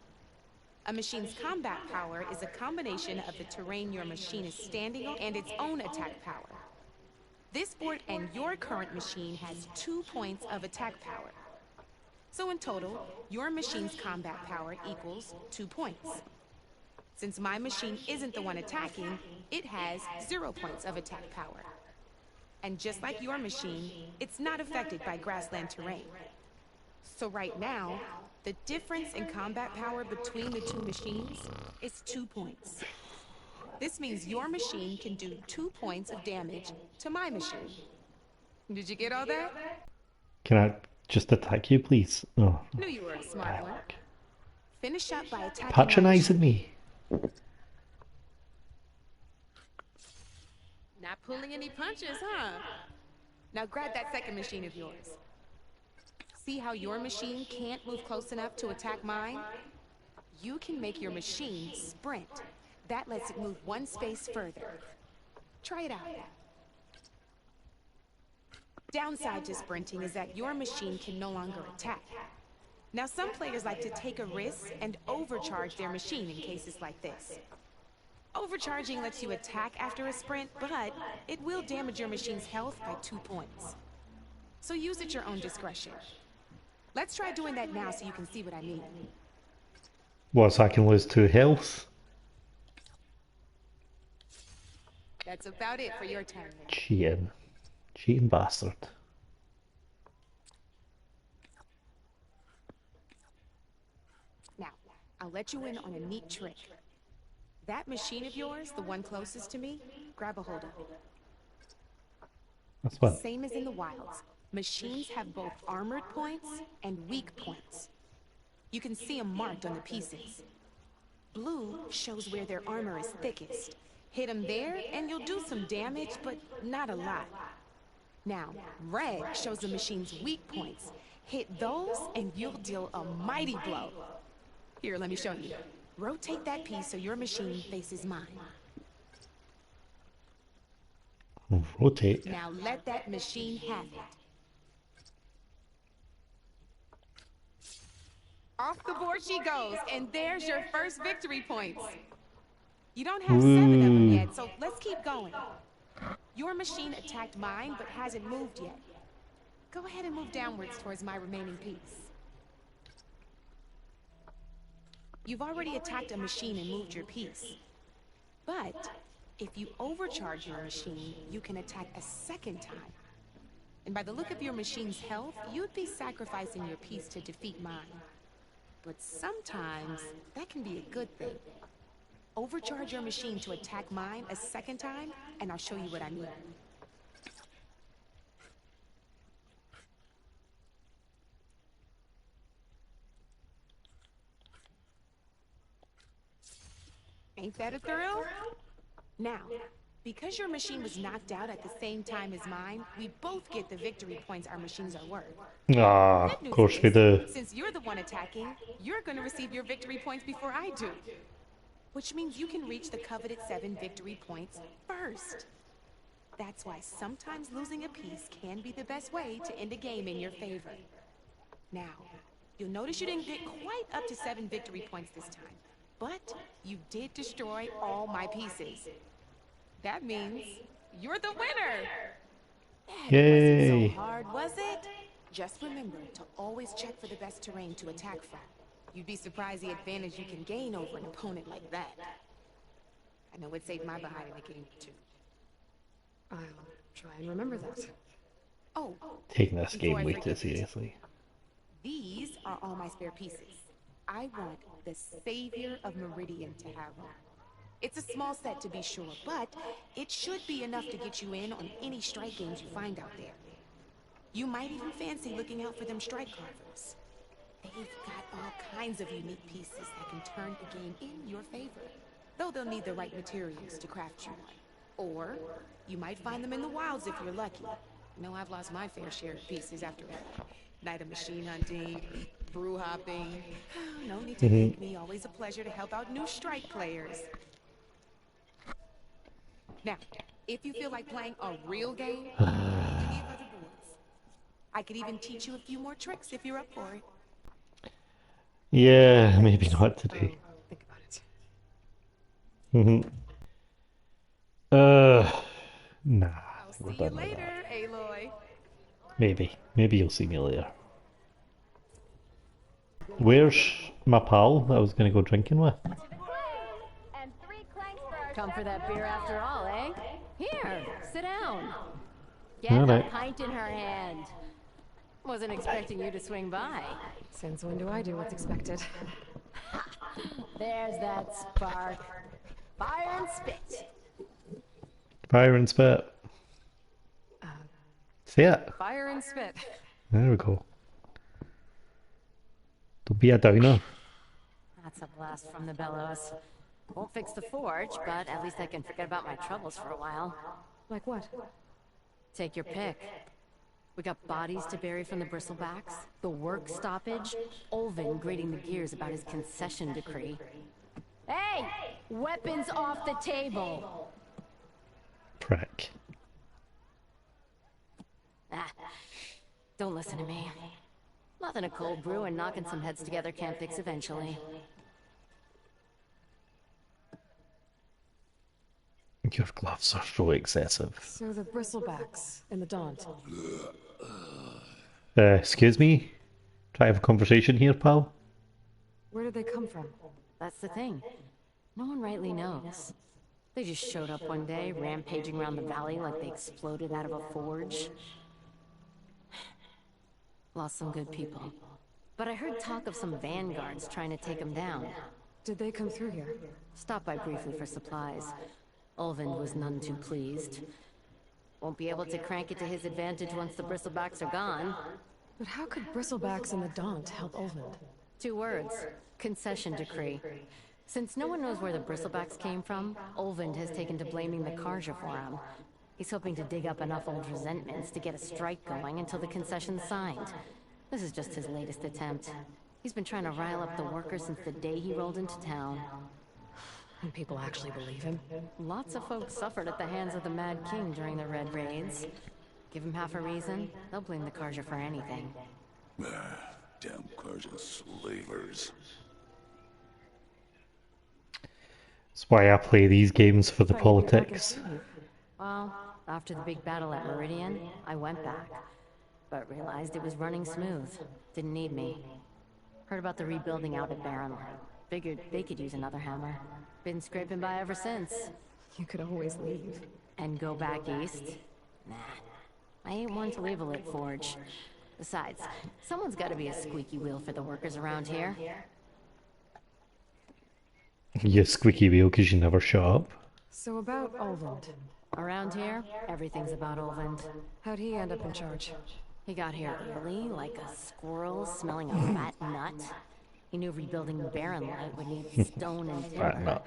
A machine's combat power is a combination of the terrain your machine is standing on and its own attack power. This board and your current machine has 2 points of attack power. So in total, your machine's combat power equals 2 points. Since my machine isn't the one attacking, it has 0 points of attack power. And just like your machine, it's not affected by grassland terrain. So right now, the difference in combat power between the 2 machines is 2 points. This means your machine can do 2 points of damage to my machine. Did you get all that? Can I just attack you, please? Oh, Knew you were a smart one. Finish up by attacking my patronizing me. Not pulling any punches, huh? Now grab that second machine of yours. See how your machine can't move close enough to attack mine? You can make your machine sprint. That lets it move 1 space further. Try it out. Downside to sprinting is that your machine can no longer attack. Now some players like to take a risk and overcharge their machine in cases like this. Overcharging lets you attack after a sprint, but it will damage your machine's health by 2 points. So use at your own discretion. Let's try doing that now so you can see what I mean. What, so I can lose 2 health? That's about it for your turn. Cheating. Cheating bastard. Now, I'll let you in on a neat trick. That machine of yours, the one closest to me, grab a hold of it. That's what? Same as in the wilds. Machines have both armored points and weak points. You can see them marked on the pieces. Blue shows where their armor is thickest. Hit them there, and you'll do some damage, but not a lot. Now, red shows the machine's weak points. Hit those, and you'll deal a mighty blow. Here, let me show you. Rotate that piece so your machine faces mine. Rotate. Now let that machine have it. Off the board she goes, and there's your first victory points. You don't have 7 of them yet, so let's keep going. Your machine attacked mine, but hasn't moved yet. Go ahead and move downwards towards my remaining piece. You've already attacked a machine and moved your piece. But if you overcharge your machine, you can attack a second time. And by the look of your machine's health, you'd be sacrificing your piece to defeat mine. But sometimes, that can be a good thing. Overcharge your machine to attack mine a second time, and I'll show you what I mean. Ain't that a thrill? Now, because your machine was knocked out at the same time as mine, we both get the victory points our machines are worth. Ah, of course we do. Since you're the one attacking, you're going to receive your victory points before I do. Which means you can reach the coveted 7 victory points first. That's why sometimes losing a piece can be the best way to end a game in your favor. Now, you'll notice you didn't get quite up to 7 victory points this time. But you did destroy all my pieces. That means you're the winner! Yay! Wasn't so hard, was it? Just remember to always check for the best terrain to attack from. You'd be surprised the advantage you can gain over an opponent like that. I know it saved my behind in a game or 2. I'll try and remember that. Oh, Taking this game way too seriously. these are all my spare pieces. I want the Savior of Meridian to have one. It's a small set to be sure, but it should be enough to get you in on any strike games you find out there. You might even fancy looking out for them strike carvers. They've got all kinds of unique pieces that can turn the game in your favor, though they'll need the right materials to craft you one. Or you might find them in the wilds if you're lucky. You know, I've lost my fair share of pieces after a night of machine hunting, brew hopping. No need to thank me. Always a pleasure to help out new strike players. Now, if you feel like playing a real game, you can get other boards. I could even teach you a few more tricks if you're up for it. Yeah, maybe not today. Think about it. Nah. I'll see you later, Aloy. Maybe you'll see me later. Where's my pal that I was gonna go drinking with? Come for that beer after all, eh? Here, sit down. Get Alright. a pint in her hand. Wasn't expecting you to swing by. Since when do I do what's expected? There's that spark. Fire and spit. Fire and spit. See it? Fire and spit. There we go. Don't be a downer. That's a blast from the bellows. Won't fix the forge, but at least I can forget about my troubles for a while. Like what? Take your pick. We got bodies to bury from the bristlebacks, the work stoppage, Olvin grating the gears about his concession decree. Hey! Weapons off the table! Prick. Ah, don't listen to me. Nothing a cold brew and knocking some heads together can't fix eventually. Your gloves are so excessive. So the bristlebacks and the Daunt. Excuse me? Try to have a conversation here, pal? Where did they come from? That's the thing. No one rightly knows. They just showed up one day, rampaging around the valley like they exploded out of a forge. Lost some good people. But I heard talk of some vanguards trying to take them down. Did they come through here? Stopped by briefly for supplies. Ulvund was none too pleased. Won't be able to crank it to his advantage once the bristlebacks are gone. But how could bristlebacks and the Daunt help Ulvund? 2 words. Concession decree. Since no one knows where the bristlebacks came from, Ulvund has taken to blaming the Karja for them. He's hoping to dig up enough old resentments to get a strike going until the concession's signed. This is just his latest attempt. He's been trying to rile up the workers since the day he rolled into town. And people actually believe him? Lots of folks suffered at the hands of the Mad King during the Red Raids. Give him half a reason, they'll blame the Karja for anything. Damn Karja slavers. That's why I play these games, for the politics. Well, after the big battle at Meridian, I went back. But realized it was running smooth. Didn't need me. Heard about the rebuilding out at Barren. Figured they could use another hammer. Been scraping by ever since. You could always leave. And go back east? Nah. I ain't one to leave a lit forge. Besides, someone's gotta be a squeaky wheel for the workers around here. You squeaky wheel because you never shut up. So about Ulvund. Around here, everything's about Ulvund. How'd he end up in charge? He got here early, like a squirrel smelling a fat nut. He knew rebuilding Barren Light would need stone and timber.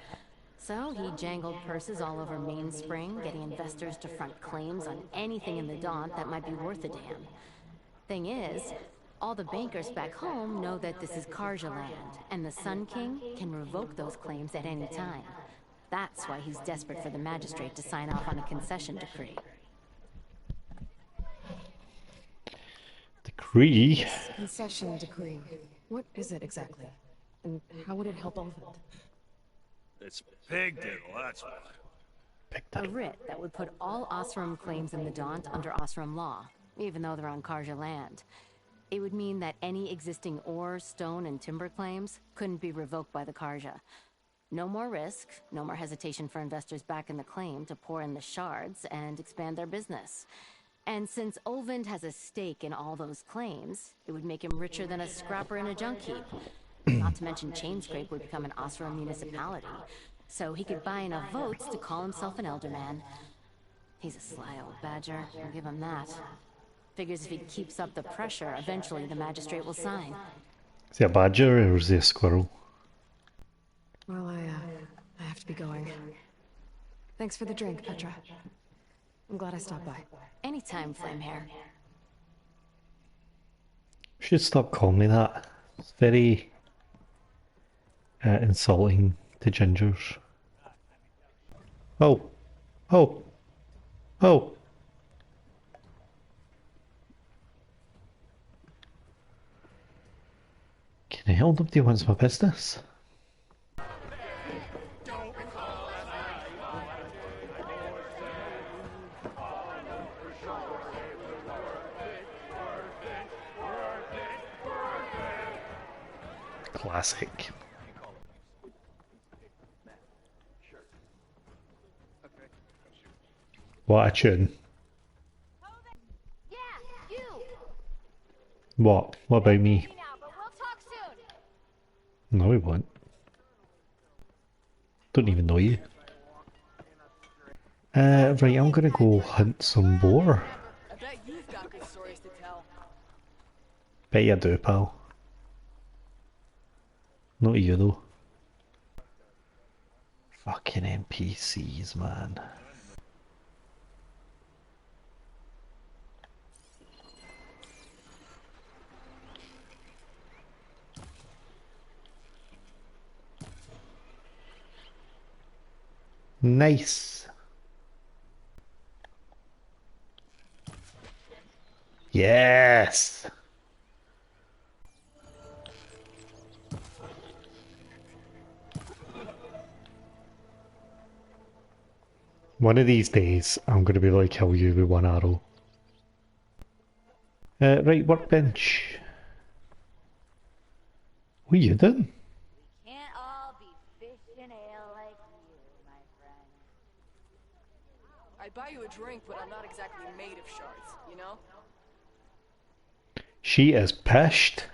So he jangled purses all over Mainspring, getting investors to front claims on anything in the Daunt that might be worth a damn. Thing is, all the bankers back home know that this is Karja land, and the Sun King can revoke those claims at any time. That's why he's desperate for the magistrate to sign off on a concession decree. Decree? Concession decree. What is it exactly? And how would it help Ulvund? It's pig diddle, that's what. A writ that would put all Osram claims in the Daunt under Osram law, even though they're on Karja land. It would mean that any existing ore, stone, and timber claims couldn't be revoked by the Karja. No more risk, no more hesitation for investors back in the claim to pour in the shards and expand their business. And since Ulvund has a stake in all those claims, it would make him richer than a scrapper in a junk heap. Not to mention Chainscrape would become an Osram municipality, so he could buy enough votes to call himself an elderman. He's a sly old badger, I'll give him that. Figures if he keeps up the pressure, eventually the magistrate will sign. Is he a badger or is he a squirrel? Well, I have to be going. Thanks for the drink, Petra. I'm glad I stopped by. Anytime, Flamehair. Should stop calling me that. It's very insulting to gingers. Oh. Oh. Oh. Can I help? Nobody wants my business. Classic. What a tune. What? What about me? No, we won't. Don't even know you. Right, I'm gonna go hunt some boar. I bet you've got good stories to tell. Bet you do, pal. Not you though. Fucking NPCs, man. Nice. Yes. One of these days, I'm going to be able to kill you with one arrow. Right, workbench. What are you doing? Can't all be I'd buy you a drink, but I'm not exactly made of shards, you know? She is pissed.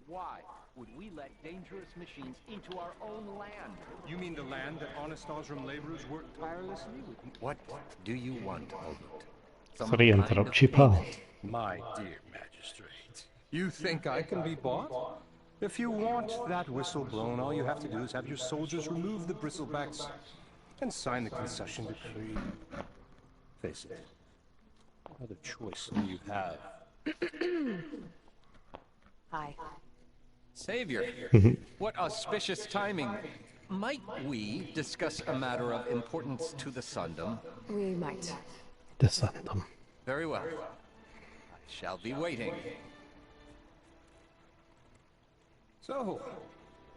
Why would we let dangerous machines into our own land? You mean the land that honest Osram laborers work tirelessly with? What do you want, Albert? Sorry, interrupt you, pal. My dear magistrate, you think I can be bought? If you want that whistle blown, all you have to do is have your soldiers remove the bristlebacks and sign the concession decree. Face it, what other choice do you have? Hi. Savior, what auspicious timing. Might we discuss a matter of importance to the Sundom? We might. The Sundom. Very well. I shall be waiting. So,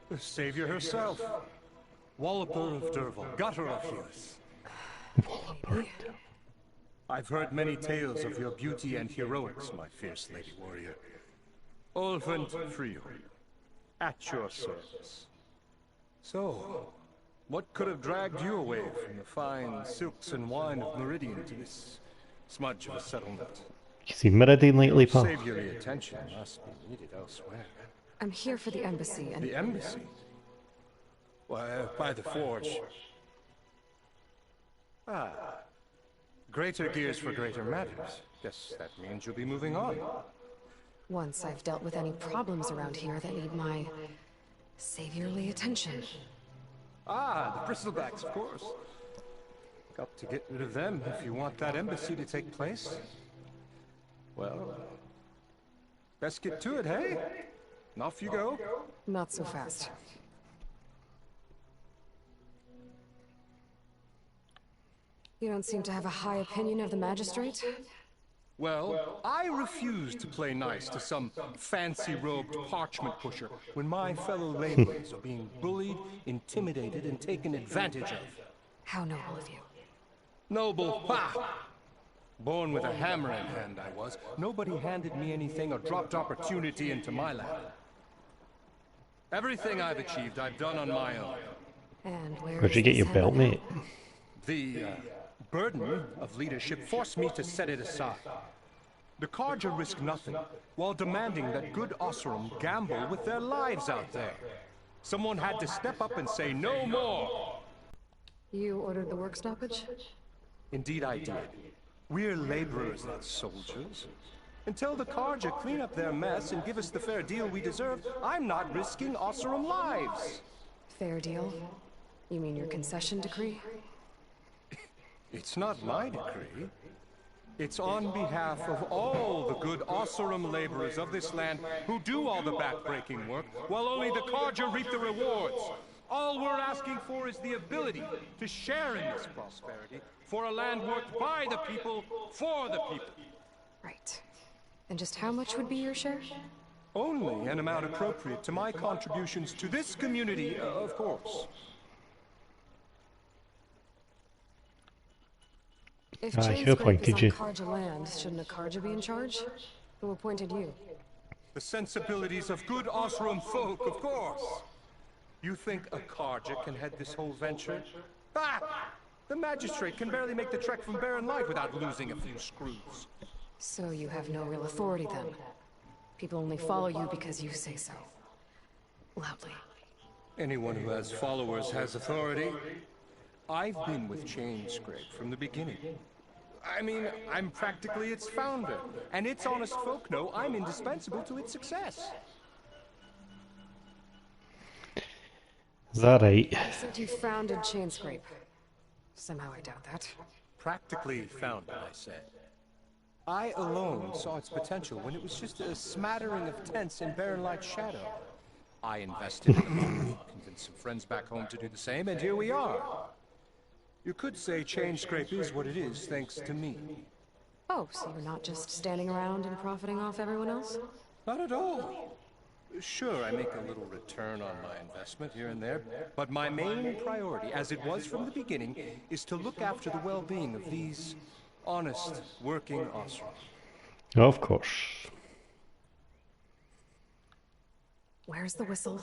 the savior herself. Walloper of Derval, gutter of youth. I've heard many tales of your beauty and heroics, my fierce lady warrior. Olvent Frio, at your service. So, what could have dragged you away from the fine silks and wine of Meridian to this smudge of a settlement? You see Meridian lately, pal? Saviorly attention must be needed elsewhere. I'm here for the embassy and... The embassy? Why, by the forge. Ah. Greater gears for greater matters. Guess that means you'll be moving on. Once I've dealt with any problems around here that need my... saviorly attention. Ah, the bristlebacks, of course. Got to get rid of them if you want that embassy to take place. Well, best get to it, hey? And off you go. Not so fast. You don't seem to have a high opinion of the magistrate? Well, I refuse to play nice to some fancy-robed parchment pusher when my fellow laborers are being bullied, intimidated, and taken advantage of. How noble of you. Noble? Ha! Born with a hammer in hand, I was. Nobody handed me anything or dropped opportunity into my lap. Everything I've achieved, I've done on my own. And Where'd you get your belt, mate? The burden of leadership forced me to set it aside. The Carja risk nothing, while demanding that good Osram gamble with their lives out there. Someone had to step up and say no more! You ordered the work stoppage? Indeed I did. We're laborers, not soldiers. Until the Carja clean up their mess and give us the fair deal we deserve, I'm not risking Osram lives! Fair deal? You mean your concession decree? It's not my decree. It's on behalf of all the good Osram laborers of this land who do all the back-breaking work, while only the Carja reap the rewards. All we're asking for is the ability to share in this prosperity for a land worked by the people, for the people. Right. And just how much would be your share? Only an amount appropriate to my contributions to this community, of course. If Who Chainscrape appointed is you? on Carja land, shouldn't a Carja be in charge? Who appointed you? The sensibilities of good Osram folk, of course. You think a Carja can head this whole venture? Ah! The magistrate can barely make the trek from Barren Light without losing a few screws. So you have no real authority then? People only follow you because you say so. Loudly. Anyone who has followers has authority. I've been with Chainscrape from the beginning. I mean, I'm practically its founder, and its honest folk know I'm indispensable to its success. Is that right? You said you founded Chainscrape. Somehow I doubt that. Practically founded, I said. I alone saw its potential when it was just a smattering of tents in Barren Light's shadow. I invested immediately, convinced some friends back home to do the same, and here we are. You could say Chainscrape is what it is thanks to me. Oh, so you're not just standing around and profiting off everyone else? Not at all. Sure, I make a little return on my investment here and there, but my main priority, as it was from the beginning, is to look after the well-being of these honest, working Osram. Of course. Where's the whistle?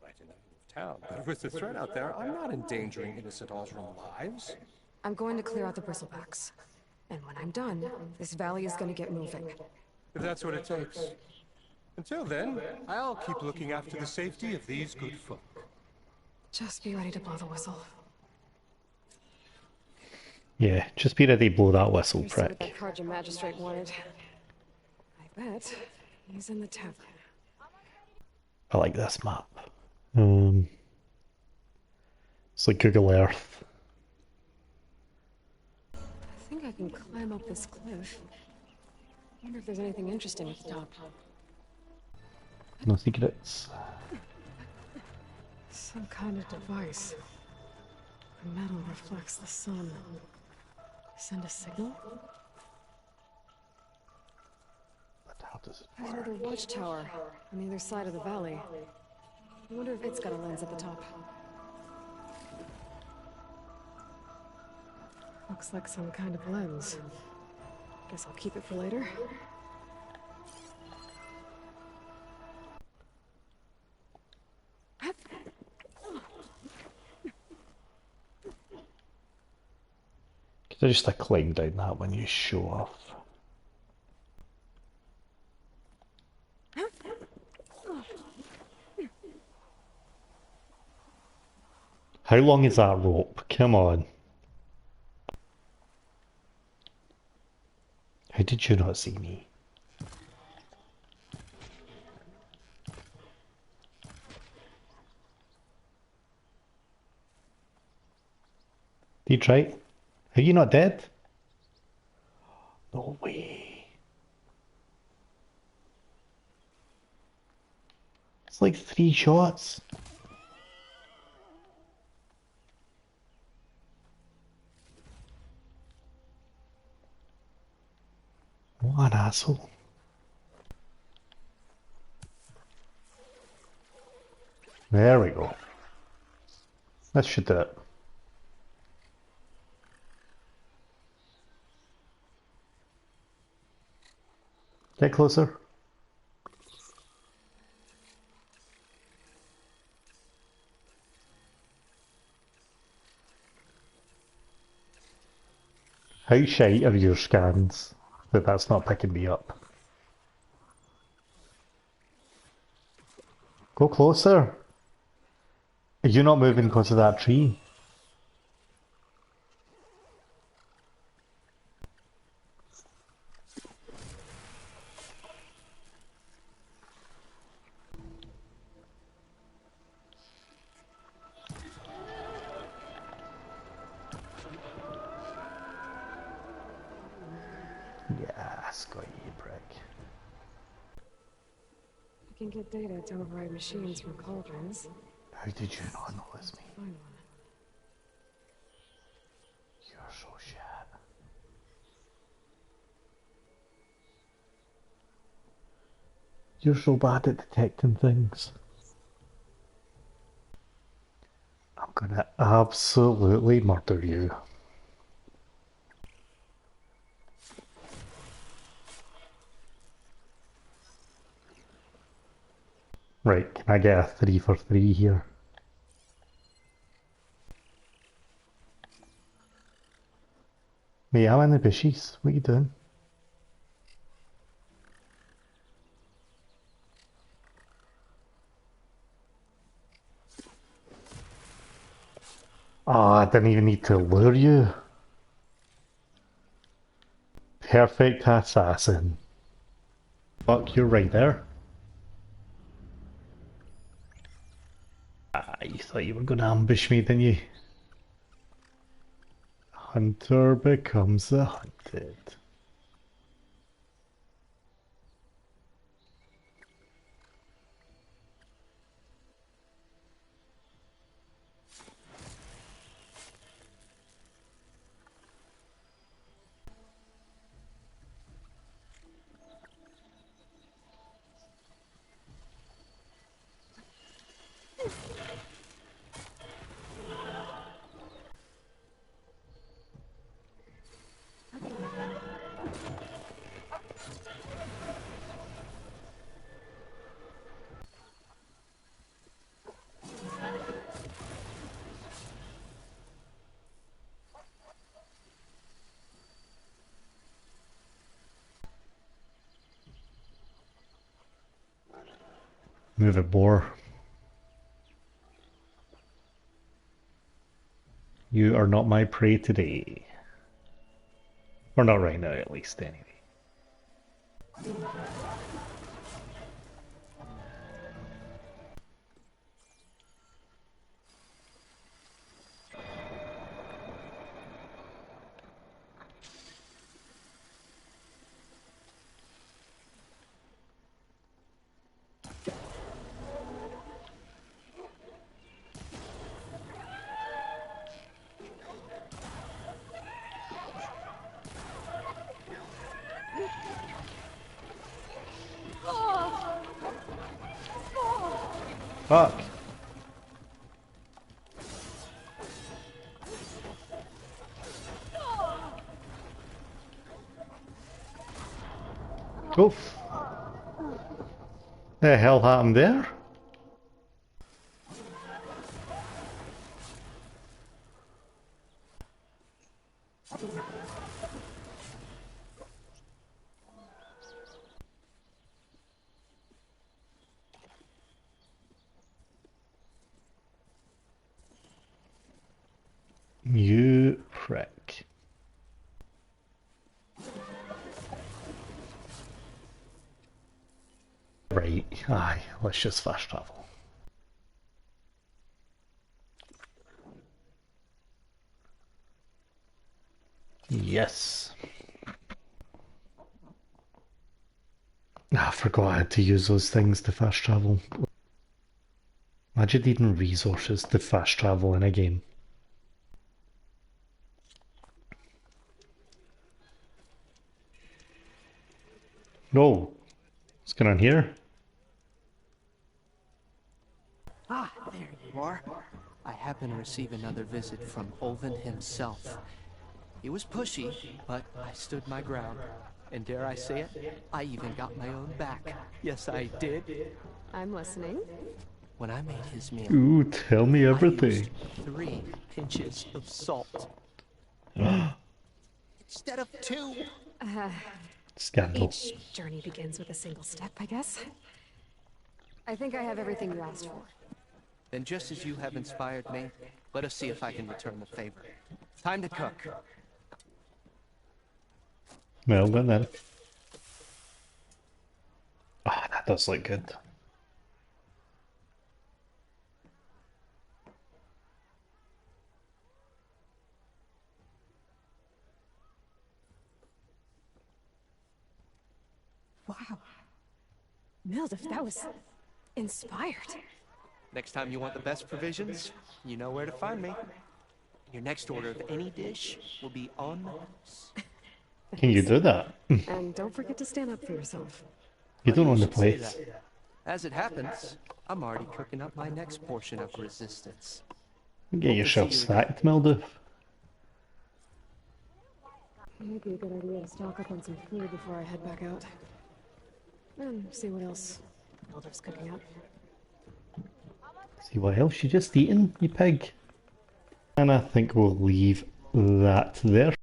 Right in the town, but with the threat out there, I'm not endangering innocent Osram lives. I'm going to clear out the bristlebacks. And when I'm done, this valley is gonna get moving. If that's what it takes. Until then, I'll keep looking after the safety of these good folk. Just be ready to blow the whistle. Yeah, just be ready to blow that whistle, Here's what that prick. Karja magistrate wanted. I bet he's in the tavern. I like this map. It's like Google Earth. I think I can climb up this cliff. Wonder if there's anything interesting at the top. No secrets. Some kind of device. The metal reflects the sun. Send a signal? But how does it There's work? another watchtower on the other side of the valley. I wonder if it's got a lens at the top. Looks like some kind of lens. Guess I'll keep it for later. Could I just climb down that when you show off? How long is that rope? Come on. How did you not see me? Did you try? Are you not dead? No way. It's like 3 shots. What an asshole. There we go. That should do it. Get closer. How shite are your scans that that's not picking me up? Go closer. Are you not moving because of that tree? Yes, got you, prick. I can get data to override machines from cauldrons. How did you not notice me? Find one. You're so shit. You're so bad at detecting things. I'm gonna absolutely murder you. Right, can I get a 3 for 3 here? Mate, I'm in the bushes. What are you doing? Oh, I didn't even need to lure you. Perfect assassin. Fuck, you're right there. Ah, you thought you were going to ambush me, didn't you? Hunter becomes the hunted. Move it more. You are not my prey today. Or not right now, at least, anyway. Fuck. Oof. The hell happened there? You prick. Right, aye, let's just fast travel. Yes. I forgot I had to use those things to fast travel. Imagine needing resources to fast travel in a game. No. What's going on here? Ah, there you are. I happen to receive another visit from Olvin himself. He was pushy, but I stood my ground. And dare I say it, I even got my own back. Yes, I did. I'm listening. When I made his meal, Ooh, tell me I everything. used 3 pinches of salt. Instead of 2. Scandal. Each journey begins with a single step, I guess. I think I have everything you asked for. Then just as you have inspired me, let us see if I can return the favor. Time to cook. Well done then. Ah, that does look good. Wow. Mildred, that was inspired. Next time you want the best provisions, you know where to find me. Your next order of any dish will be on the house. Can you do that? And don't forget to stand up for yourself. You don't own the should say place. that. As it happens, I'm already cooking up my next portion of resistance. Get yourself sacked, Mildew. Might be a good idea to stock up on some food before I head back out. And see what else Mildred's cooking up. See what else you just eaten, you pig. And I think we'll leave that there.